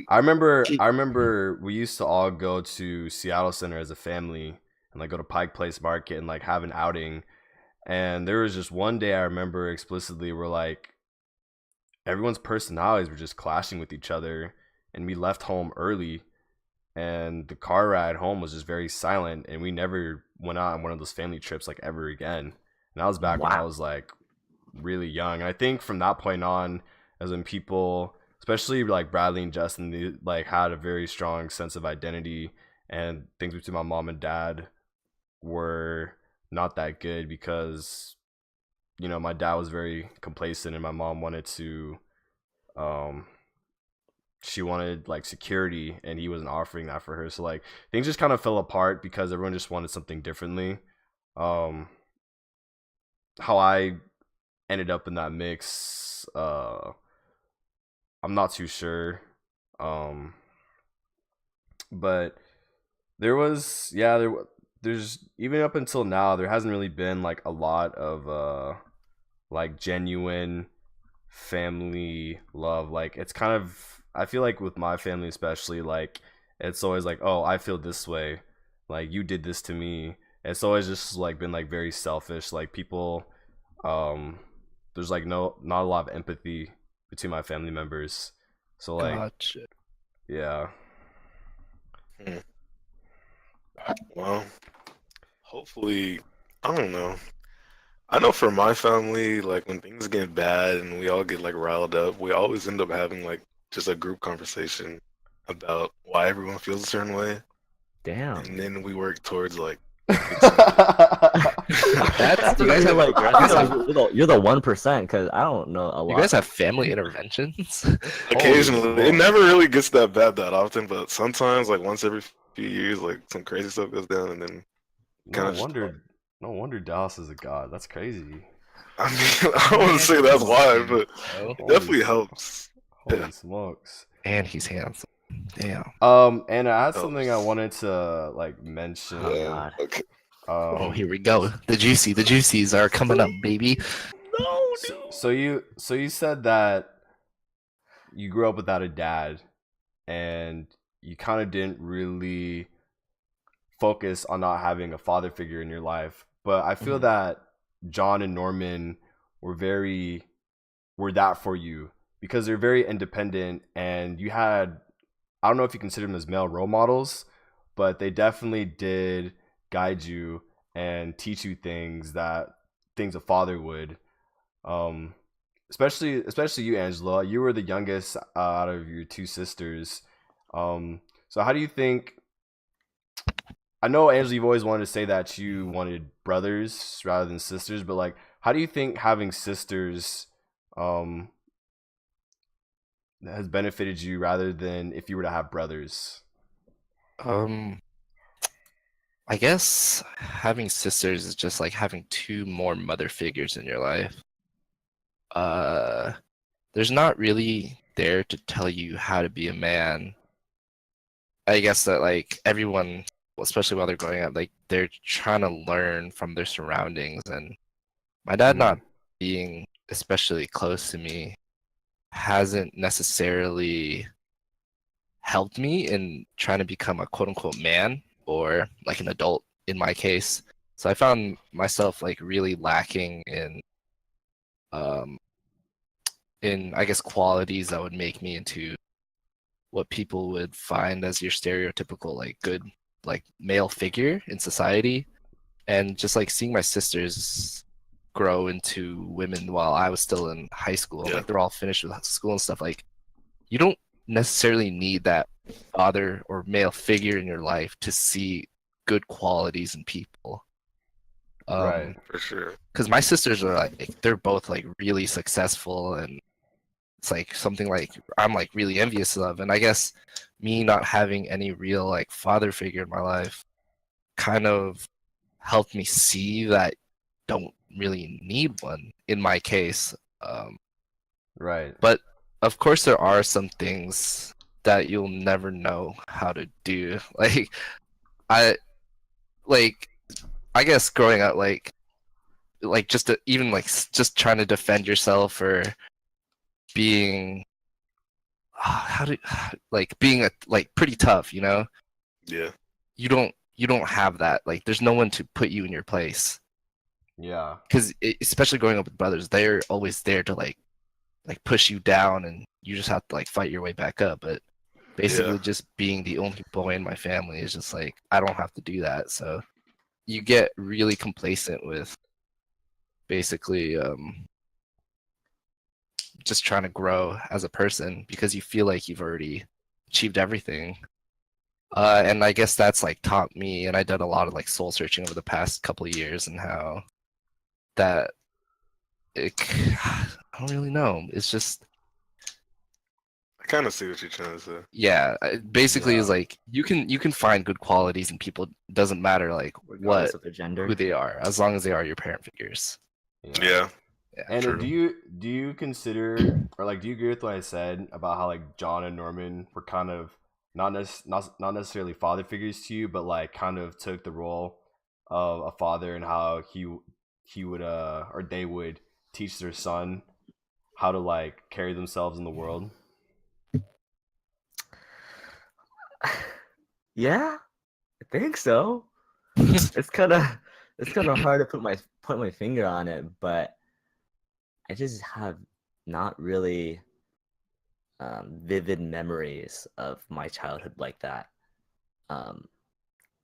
I remember we used to all go to Seattle Center as a family and like go to Pike Place Market and like have an outing. And there was just one day I remember explicitly where like everyone's personalities were just clashing with each other, and we left home early, and the car ride home was just very silent, and we never went out on one of those family trips like ever again. And that was back when I Wow. was like really young. And I think from that point on, as when people, especially like Bradley and Justin, they like had a very strong sense of identity, and things between my mom and dad were not that good because my dad was very complacent and my mom wanted to she wanted like security and he wasn't offering that for her. So like things just kind of fell apart because everyone just wanted something differently. Um, how I ended up in that mix, I'm not too sure. Um, but there's even up until now there hasn't really been like a lot of like genuine family love. Like it's kind of, I feel like with my family especially, like it's always like, oh, I feel this way, like you did this to me. It's always just like been like very selfish. Like people, um, there's like not a lot of empathy between my family members. So like Gotcha. yeah. Hmm. Well, hopefully, I don't know. I know for my family, like when things get bad and we all get like riled up, we always end up having like just a group conversation about why everyone feels a certain way, Damn. and then we work towards like That's You guys have like Aggressive. you're the 1% because I don't know a you lot. guys have family interventions. occasionally. It smokes. never really gets that bad that often, but sometimes like once every few years, like some crazy stuff goes down, and then No kind of just wonder, no wonder Dallas is a god. That's crazy. I mean, I don't want to say that's why, but Oh, it definitely helps. Holy Yeah. smokes. and he's handsome. Damn. And I had something I Helps. wanted to like mention. Oh, God. Okay. Oh, Um, here we go. The juicies are coming up, baby. so you said that you grew up without a dad, and you kind of didn't really focus on not having a father figure in your life. But I feel Mhm. that John and Norman were that for you because they're very independent, and you had, I don't know if you consider them as male role models, but they definitely did guide you and teach you things a father would. Um, especially you, Angela. You were the youngest out of your two sisters. So how do you think? I know, Angela, you've always wanted to say that you wanted brothers rather than sisters, but like, how do you think having sisters um has benefited you rather than if you were to have brothers? Um, I guess having sisters is just like having two more mother figures in your life. Uh, there's not really there to tell you how to be a man. I guess that like everyone, especially while they're growing up, like they're trying to learn from their surroundings. And my dad not being especially close to me hasn't necessarily helped me in trying to become a quote unquote man or like an adult in my case. So I found myself like really lacking um in I guess qualities that would make me into what people would find as your stereotypical like good like male figure in society. And just like seeing my sisters grow into women while I was still in high school, Yeah. like they're all finished with school and stuff, like you don't necessarily need that father or male figure in your life to see good qualities in people. Right. For sure. Because my sisters are like they're both like really successful, and it's like something like I'm like really envious of. And I guess me not having any real like father figure in my life kind of helped me see that don't really need one in my case. Right. But of course, there are some things that you'll never know how to do. I like I guess growing up, like just to, even like just trying to defend yourself or being how do like being a like pretty tough, you know. Yeah. You don't have that. Like there's no one to put you in your place Yeah. because especially growing up with brothers, they're always there to like push you down, and you just have to like fight your way back up. But basically, Yeah. just being the only boy in my family is just like I don't have to do that. So you get really complacent with basically just trying to grow as a person because you feel like you've already achieved everything. And I guess that's like taught me, and I did a lot of like soul searching over the past couple of years, and how that I don't really know. It's just I kind of see what you're trying to say. Yeah, basically is Yeah. like you can find good qualities in people. It doesn't matter like regardless what of their gender. who they are, as long as they are your parent figures. Yeah. And True. do you consider, or like, do you agree with what I said about how like John and Norman were kind of not necessarily father figures to you, but like kind of took the role of a father, and how he would or they would teach their son how to like carry themselves in the world? Yeah, I think so. It's kind of hard to put my finger on it, but I just have not really vivid memories of my childhood like that. Um,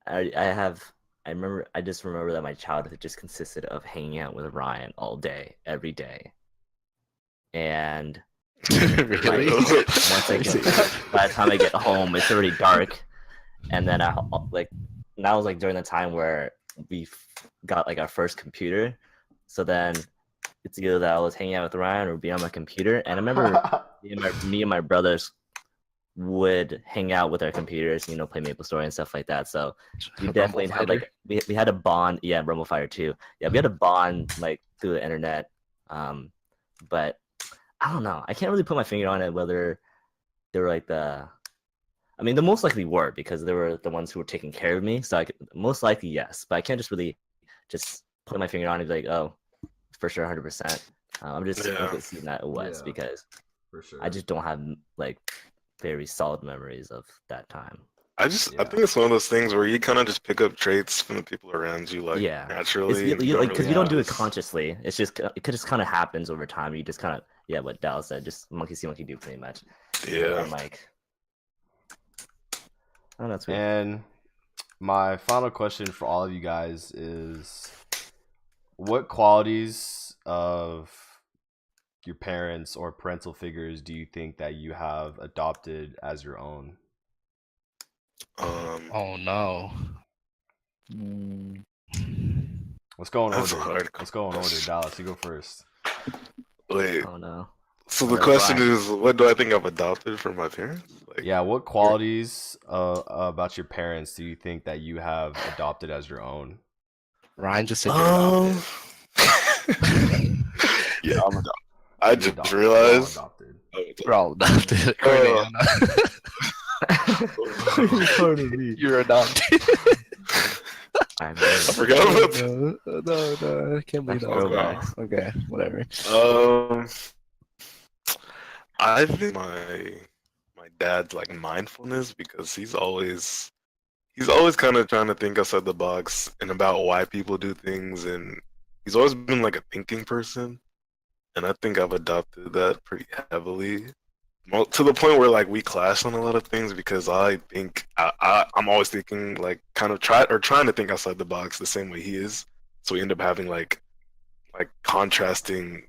I just remember that my childhood just consisted of hanging out with Ryan all day, every day, and Really? once I get by the time I get home, it's already dark, and then I like that was like during the time where we got like our first computer, so then it's either that I was hanging out with Ryan or be on my computer, and I remember me and my brothers would hang out with our computers, play Maple Story and stuff like that. So we definitely had like we had a bond. Yeah, Rumble Fire too. Yeah, we had a bond like through the internet. But I don't know. I can't really put my finger on it whether they were like the most likely were, because they were the ones who were taking care of me. So most likely yes, but I can't just really just put my finger on it and be like, oh, for sure, 100%. I'm just seeing that it was because For sure. I just don't have like very solid memories of that time. I think it's one of those things where you kind of just pick up traits from the people around you, like Yeah. naturally. Because you don't do it notice. consciously. It just kind of happens over time. You just kind of what Dallas said, just monkey see, monkey do, pretty much. Yeah. And like, I don't know. It's weird. And my final question for all of you guys is, what qualities of your parents or parental figures do you think that you have adopted as your own? Oh no. Let's go in That's order. a hard Let's go in order. question. Dallas, you go first. Wait. Oh no. So the No, question Brian. is, what do I think I've adopted from my parents? Like, Yeah, what qualities about your parents do you think that you have adopted as your own? Ryan just said you're adopted. Yeah, I'm adopted. I You're just adopted. realized. You're all adopted. We're all adopted. You're adopted. I I forgot about that. No, I can't believe that. Throwbacks. Okay, whatever. I think my dad's like mindfulness, because he's always kind of trying to think outside the box and about why people do things, and he's always been like a thinking person, and I think I've adopted that pretty heavily. To the point where like we clash on a lot of things, because I think I'm always thinking like kind of trying to think outside the box the same way he is, so we end up having like contrasting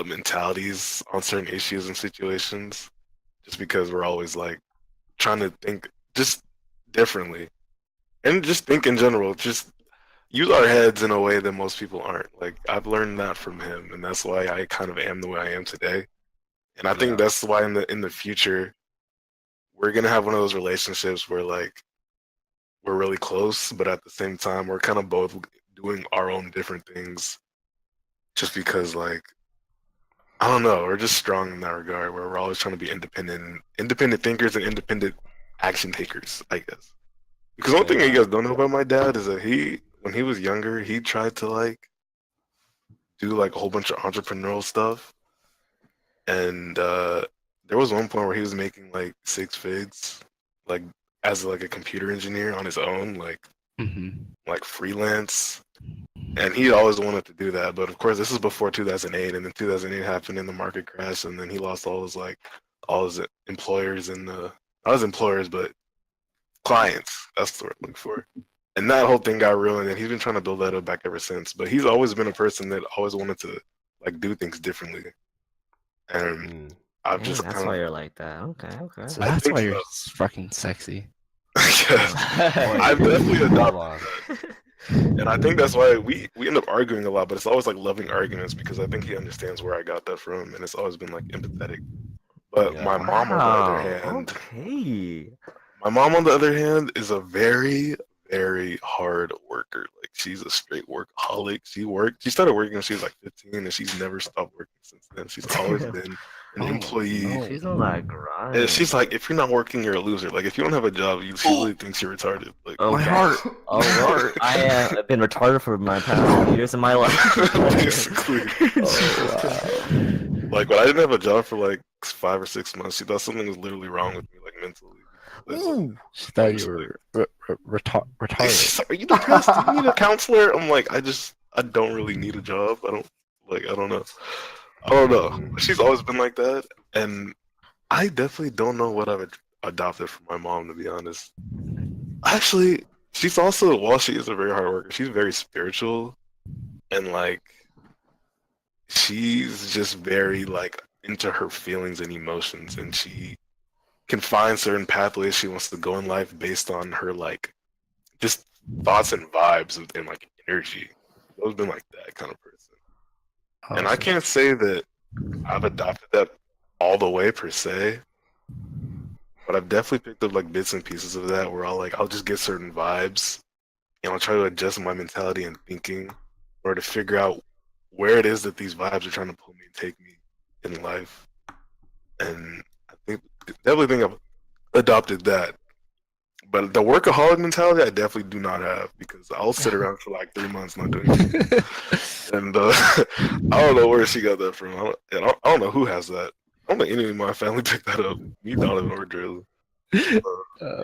mentalities on certain issues and situations, just because we're always like trying to think just differently, and just think in general, just use our heads in a way that most people aren't. Like I've learned that from him, and that's why I kind of am the way I am today. And I think Yeah. that's why in the future we're gonna have one of those relationships where like we're really close, but at the same time we're kind of both doing our own different things, just because like I don't know, we're just strong in that regard, where we're always trying to be independent thinkers and independent action takers, I guess. Because one thing you guys don't know about my dad is that when he was younger, he tried to like do like a whole bunch of entrepreneurial stuff. And there was one point where he was making like 6 figs, like as like a computer engineer on his own, like freelance. And he always wanted to do that, but of course this is before 2008, and then 2008 happened and the market crashed, and then he lost all his employers and not his employers but clients. That's the word I'm looking for. And that whole thing got ruined, and he's been trying to build that up back ever since. But he's always been a person that always wanted to like do things differently. And I've Dang, just that's kind why of you're like that. Okay. So I that's think why you're so. fucking sexy. I've definitely Hold adopted on. that. And I think that's why we end up arguing a lot, but it's always like loving arguments, because I think he understands where I got that from, and it's always been like empathetic. But Yeah. my mom, on the other Wow, hand, okay. my mom, on the other hand, is a very, very hard worker. Like she's a straight workaholic. She started working when she was like 15, and she's never stopped working since then. She's always been an Oh, employee. no. She's on that And grind. she's like, if you're not working, you're a loser. Like if you don't have a job, she really thinks you're retarded. Like Okay. My heart. Oh, well, I have been retarded for my past few years of my life. basically. Like when I didn't have a job for like 5 or 6 months, she thought something was literally wrong with me, like mentally. Ooh. She thought you were retarded. She's like, are you depressed? Do you need a counselor? I'm like, I don't really need a job. I don't know. I don't know. She's always been like that, and I definitely don't know what I've adopted from my mom, to be honest. Actually, she's also, while she is a very hard worker, she's very spiritual, and like, she's just very like into her feelings and emotions, and she can find certain pathways she wants to go in life based on her like just thoughts and vibes and like energy. I've always been like that kind of person. And I can't say that I've adopted that all the way per se, but I've definitely picked up like bits and pieces of that where I'll just get certain vibes and I'll try to adjust my mentality and thinking or to figure out where it is that these vibes are trying to pull me and take me in life. And I definitely think I've adopted that. But the workaholic mentality, I definitely do not have because I'll sit around for like 3 months not doing anything. And I don't know where she got that from. I don't know who has that. I don't think any of my family picked that up. Me, Donovan, or Drill. Yeah,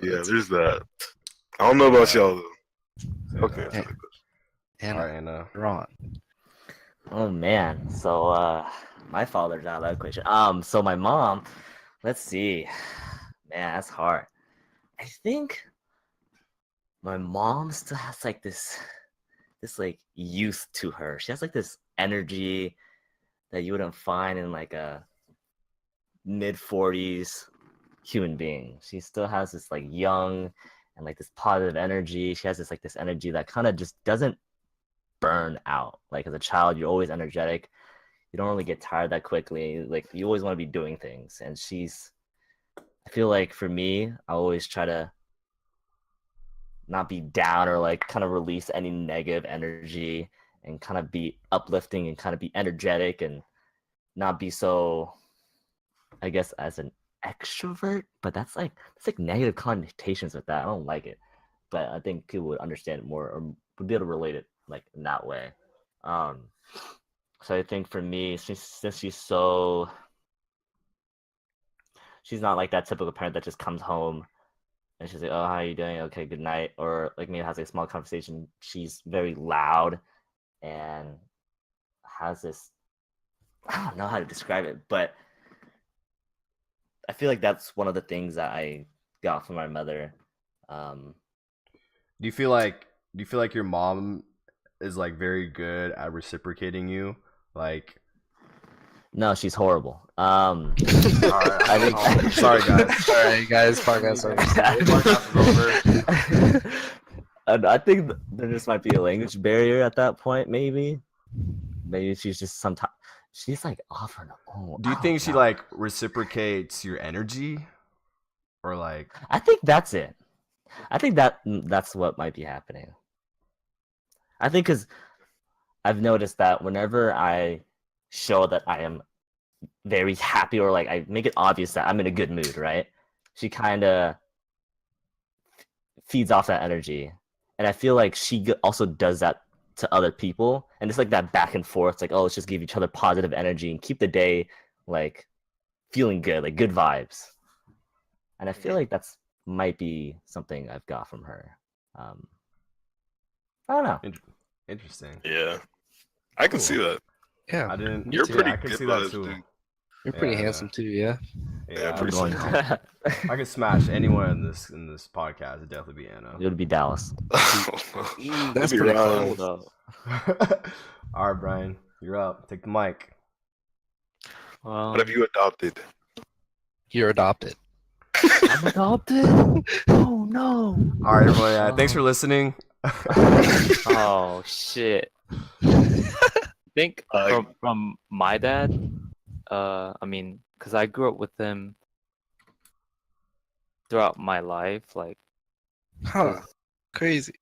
there's that. I don't know about y'all though. Okay. Yeah. And All right, Anna. Ron. Oh man. So my father's out of that equation. So my mom, let's see. Man, that's hard. I think my mom still has like this like youth to her. She has like this energy that you wouldn't find in like a mid-40s human being. She still has this like young and like this positive energy. She has this energy that kind of just doesn't burn out. Like as a child, you're always energetic. You don't really get tired that quickly. Like you always want to be doing things. And I feel like for me, I always try to not be down or like kind of release any negative energy and kind of be uplifting and kind of be energetic and not be so, I guess, as an extrovert. But that's like negative connotations with that. I don't like it. But I think people would understand it more or would be able to relate it like in that way. So I think for me, since she's not like that typical parent that just comes home and she's like, oh, how are you doing? Okay, good night. Or like maybe has a small conversation. She's very loud and has this, I don't know how to describe it, but I feel like that's one of the things that I got from my mother. Do you feel like your mom is like very good at reciprocating you? Like No, she's horrible. I think- sorry guys. Sorry, guys. Podcast over. And I think there just might be a language barrier at that point. Maybe she's just sometimes she's like off her own. Do you think she like reciprocates your energy, or like? I think that's it. I think that's what might be happening. I think because I've noticed that whenever I show that I am very happy or like I make it obvious that I'm in a good mood, right? She kind of feeds off that energy. And I feel like she also does that to other people. And it's like that back and forth. It's like, oh, let's just give each other positive energy and keep the day like feeling good, like good vibes. And I feel like that's might be something I've got from her. I don't know. Interesting. Yeah, I can see that. Yeah, I didn't. You're yeah, pretty I can good see that vibes, too. dude. you're pretty Yeah. handsome too. Yeah. Yeah, I'm pretty going soon. I could smash anyone in this podcast. It'd definitely be Anna. It would be Dallas. That's Maybe pretty Ryan. cool. All right, Brian, you're up. Take the mic. What have you adopted? You're adopted. I'm adopted. Oh no. All right, everyone. Thanks for listening. Oh shit. I think Uh, from my dad, I mean, because I grew up with him throughout my life, like Huh. 'cause- Crazy.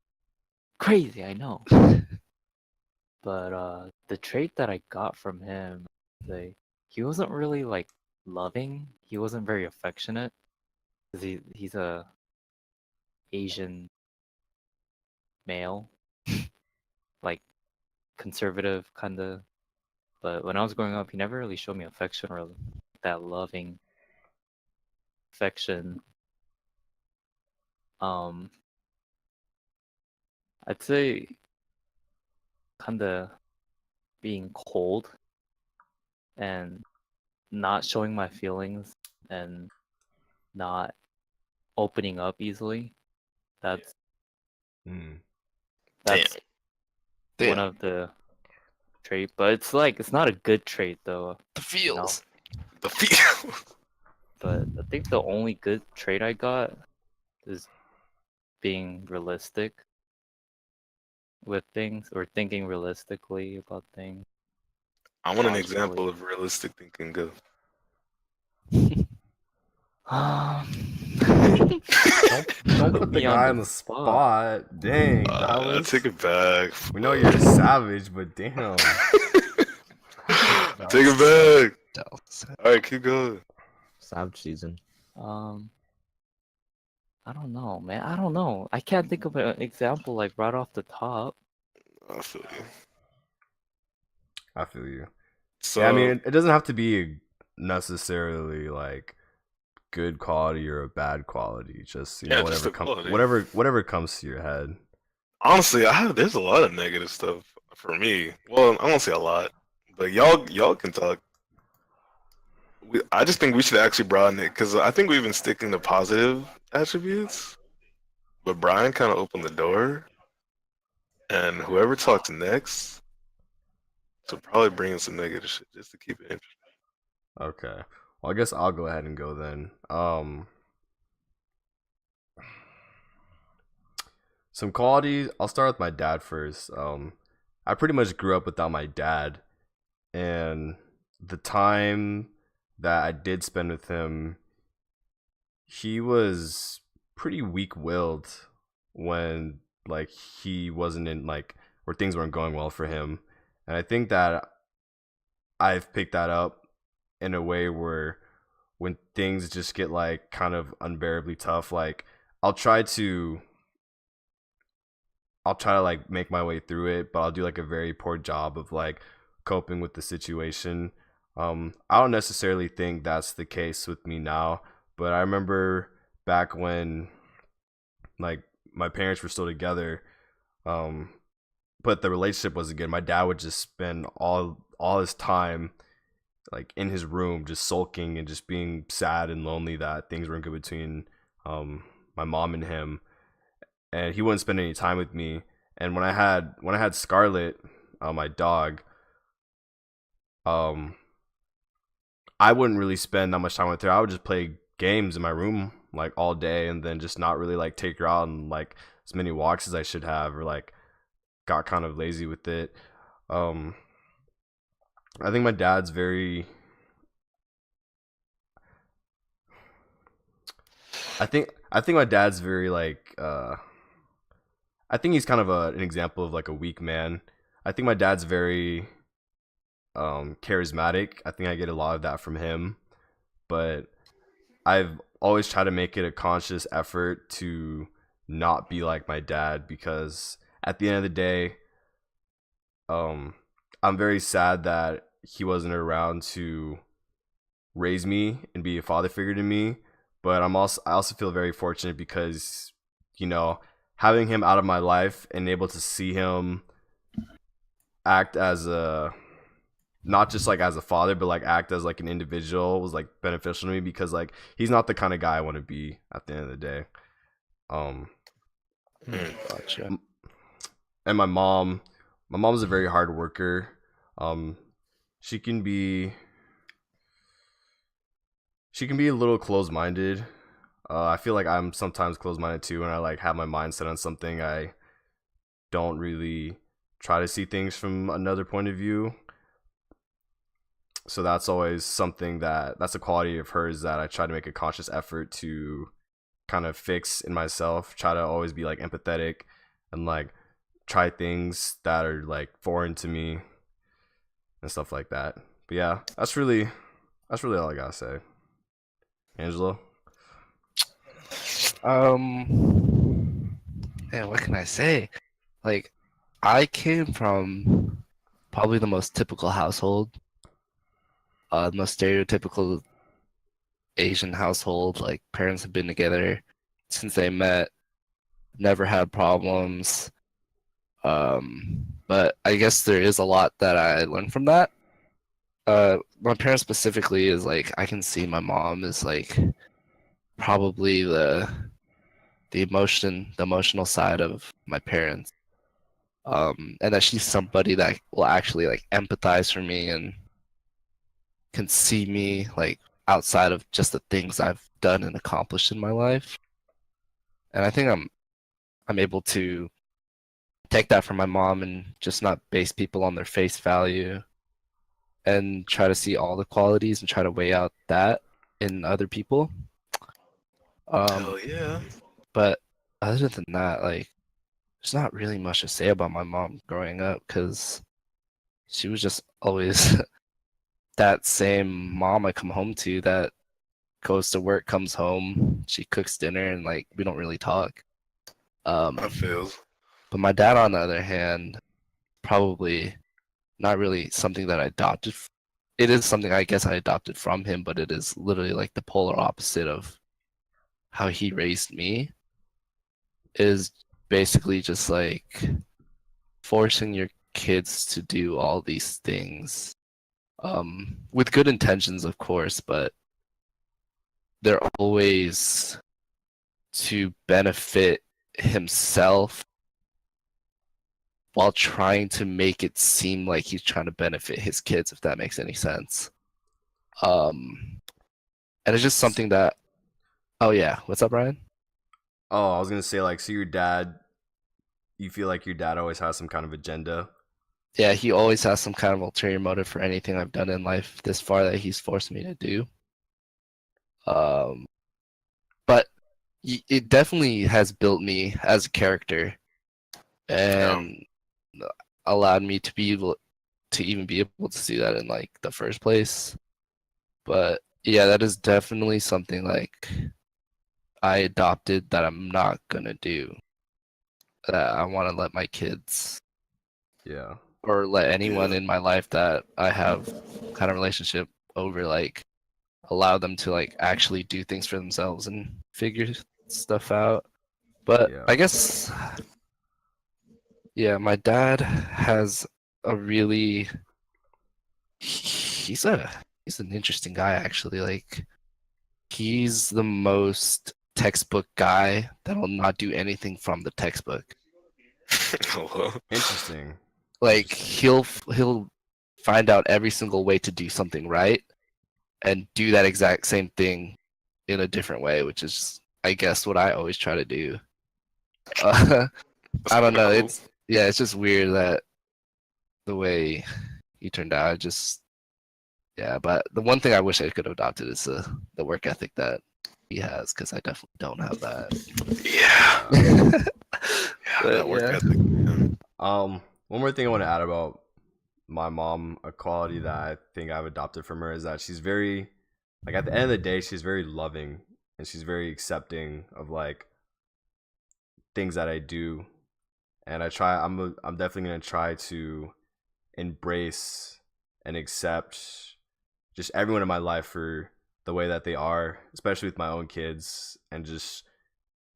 crazy, I know. But the trait that I got from him, like he wasn't really like loving. He wasn't very affectionate. 'Cause he's a Asian male, like conservative kind of. But when I was growing up, he never really showed me affection or that loving affection. Um, I'd say kind of being cold and not showing my feelings and not opening up easily. That's Hmm. that's one Damn. of the trait, but it's not a good trait though. The feels. The feel. But I think the only good trait I got is being realistic with things or thinking realistically about things. I want an Logically. example of realistic thinking. Go. Don't put the me on guy the on the spot. spot. Dang, Dallas. Take it back. We know you're a savage, but damn. Take it back. Dallas. All right, keep going. Savage season. I don't know, man. I don't know. I can't think of an example like right off the top. I feel you. I feel you. So Yeah, I mean, it doesn't have to be necessarily like good quality or a bad quality. Just Yeah, whatever just the quality. whatever comes to your head. honestly, there's a lot of negative stuff for me. Well, I won't say a lot, but y'all can talk. I just think we should actually broaden it because I think we've been sticking to positive attributes, but Brian kind of opened the door, and whoever talks next should probably bring in some negative shit just to keep it interesting. Okay. Well, I guess I'll go ahead and go then. Some qualities. I'll start with my dad first. I pretty much grew up without my dad, and the time that I did spend with him, he was pretty weak-willed when like he wasn't in like where things weren't going well for him, and I think that I've picked that up in a way where when things just get like kind of unbearably tough, like I'll try to like make my way through it, but I'll do like a very poor job of like coping with the situation. I don't necessarily think that's the case with me now, but I remember back when like my parents were still together, but the relationship wasn't good. My dad would just spend all his time like in his room just sulking and just being sad and lonely that things weren't good between my mom and him, and he wouldn't spend any time with me. And when I had Scarlett, my dog, I wouldn't really spend that much time with her. I would just play games in my room like all day, and then just not really like take her out on like as many walks as I should have, or like got kind of lazy with it. I think my dad's very. I think my dad's very like. I think he's kind of an example of like a weak man. I think my dad's very charismatic. I think I get a lot of that from him, but I've always tried to make it a conscious effort to not be like my dad, because at the end of the day, I'm very sad that he wasn't around to raise me and be a father figure to me. But I also feel very fortunate because, having him out of my life and able to see him act as not just like as a father, but like act as like an individual was like beneficial to me, because like he's not the kind of guy I want to be at the end of the day. Gotcha. And my mom's a very hard worker. She can be a little closed-minded. I feel like I'm sometimes closed-minded too, when I like have my mind set on something. I don't really try to see things from another point of view. So that's always something that's a quality of hers that I try to make a conscious effort to kind of fix in myself. Try to always be like empathetic and like try things that are like foreign to me and stuff like that. But yeah, that's really all I gotta say. Angelo. Man, what can I say? Like, I came from probably the most typical household, the most stereotypical Asian household. Like, parents have been together since they met, never had problems. But I guess there is a lot that I learned from that. My parents specifically is like, I can see my mom is like probably the emotional side of my parents. And that she's somebody that will actually like empathize for me and can see me like outside of just the things I've done and accomplished in my life. And I think I'm able to take that from my mom and just not base people on their face value and try to see all the qualities and try to weigh out that in other people. Hell yeah. But other than that, like, there's not really much to say about my mom growing up because she was just always that same mom I come home to that goes to work, comes home, she cooks dinner, and like we don't really talk. I feels. But my dad, on the other hand, probably not really something that I adopted. It is something I guess I adopted from him, but it is literally like the polar opposite of how he raised me. Is basically just like forcing your kids to do all these things, with good intentions, of course, but they're always to benefit himself while trying to make it seem like he's trying to benefit his kids, if that makes any sense. And it's just something that, oh yeah, what's up, Ryan? Oh, I was gonna say like, so your dad, you feel like your dad always has some kind of agenda. Yeah, he always has some kind of ulterior motive for anything I've done in life this far that he's forced me to do. But it definitely has built me as a character and allowed me to be able to even be able to see that in like the first place. But yeah, that is definitely something like I adopted that I'm not gonna do. That I want to let my kids Yeah. or let anyone Yeah. in my life that I have kind of relationship over, like allow them to like actually do things for themselves and figure stuff out. But Yeah. I guess yeah, my dad has a really he's an interesting guy actually. Like he's the most textbook guy that'll not do anything from the textbook. Hello. Interesting. Like he'll find out every single way to do something right and do that exact same thing in a different way, which is I guess what I always try to do. I don't know. It's just weird that the way he turned out. Yeah, but the one thing I wish I could have adopted is the work ethic that he has, because I definitely don't have that. Yeah. Yeah, But that work yeah. ethic, man. One more thing I want to add about my mom, a quality that I think I've adopted from her is that she's very, like, at the end of the day, she's very loving and she's very accepting of like things that I do, and I'm definitely gonna try to embrace and accept just everyone in my life for the way that they are, especially with my own kids, and just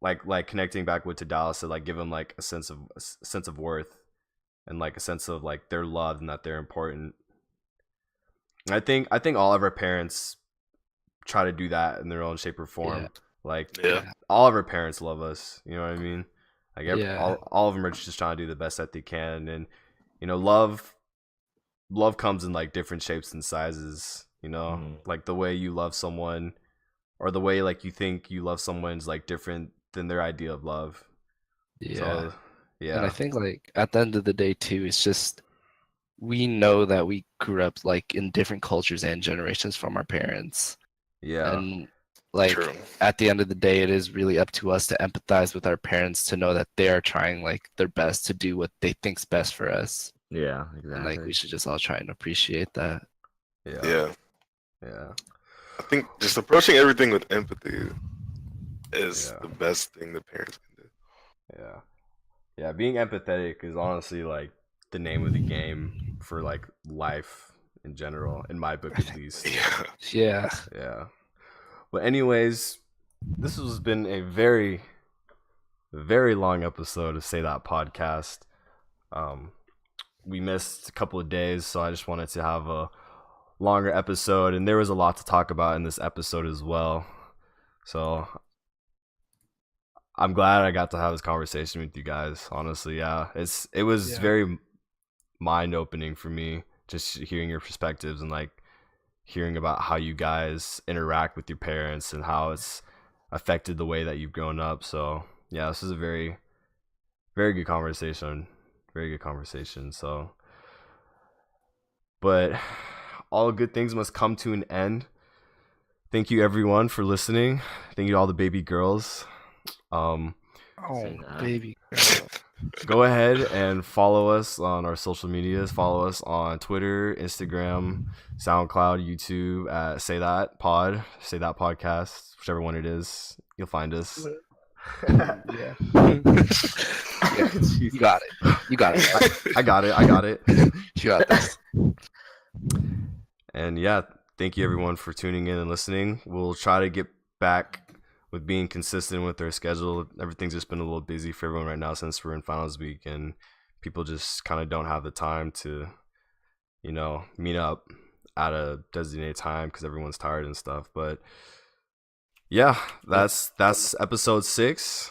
like connecting back with Dallas to like give them like a sense of worth and like a sense of like they're loved and that they're important. And I think all of our parents try to do that in their own shape or form. Yeah. Like Yeah. all of our parents love us. You know what I mean? Like Yeah. all of them are just trying to do the best that they can, and love comes in like different shapes and sizes. Like the way you love someone, or the way like you think you love someone is like different than their idea of love. Yeah. So, And I yeah, think like at the end of the day too, it's just we know that we grew up like in different cultures and generations from our parents. Yeah. And like True. at the end of the day, it is really up to us to empathize with our parents to know that they are trying like their best to do what they think's best for us. Yeah, And exactly. like we should just all try and appreciate that. Yeah. Yeah. Yeah. I think just approaching everything with empathy is Yeah. the best thing the parents can do. Yeah. Yeah, being empathetic is honestly like the name of the game for like life in general, in my book at least. Yeah. Yeah. Yeah. But anyways, this has been a very, very long episode of Say That Podcast. We missed a couple of days, so I just wanted to have a longer episode, and there was a lot to talk about in this episode as well. So I'm glad I got to have this conversation with you guys. Honestly, yeah, it was Yeah. very mind opening for me, just hearing your perspectives and like hearing about how you guys interact with your parents and how it's affected the way that you've grown up. So yeah, this is a very, very good conversation. Very good conversation. So, but all good things must come to an end. Thank you everyone for listening. Thank you to all the baby girls. Oh, Say that. baby girl. Go ahead and follow us on our social medias. Follow us on Twitter, Instagram, SoundCloud, YouTube at Say That Pod, Say That Podcast, whichever one it is. You'll find us. Yeah. Yeah, you got it. You got it. I got it. I got it. You got this. And yeah, thank you everyone for tuning in and listening. We'll try to get back with being consistent with our schedule. Everything's just been a little busy for everyone right now since we're in finals week and people just kind of don't have the time to, you know, meet up at a designated time because everyone's tired and stuff. But yeah, that's episode 6.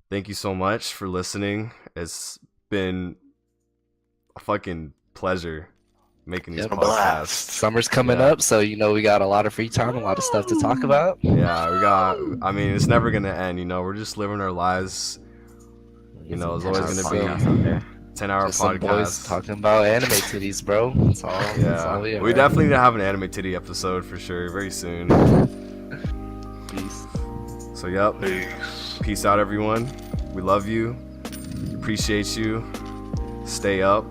Thank you so much for listening. It's been a fucking pleasure making these Yep. A podcasts. blast. Summer's coming Yeah. up, so you know we got a lot of free time, a lot of stuff to talk about. Yeah, I mean, it's never gonna end, you know. We're just living our lives. You know, there's always Some gonna be podcasts out there. 10-hour Just some boys podcasts. talking about anime titties, bro. That's all. That's all Yeah, we we are. definitely need to have an anime titty episode for sure very soon. Peace. So yep, Peace. peace out everyone. We love you, appreciate you. Stay up,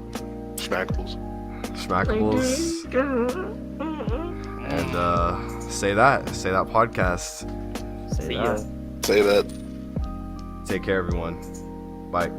Schmackles. schmackables, and say that podcast. Say See that. ya. Say that. Take care everyone. Bye.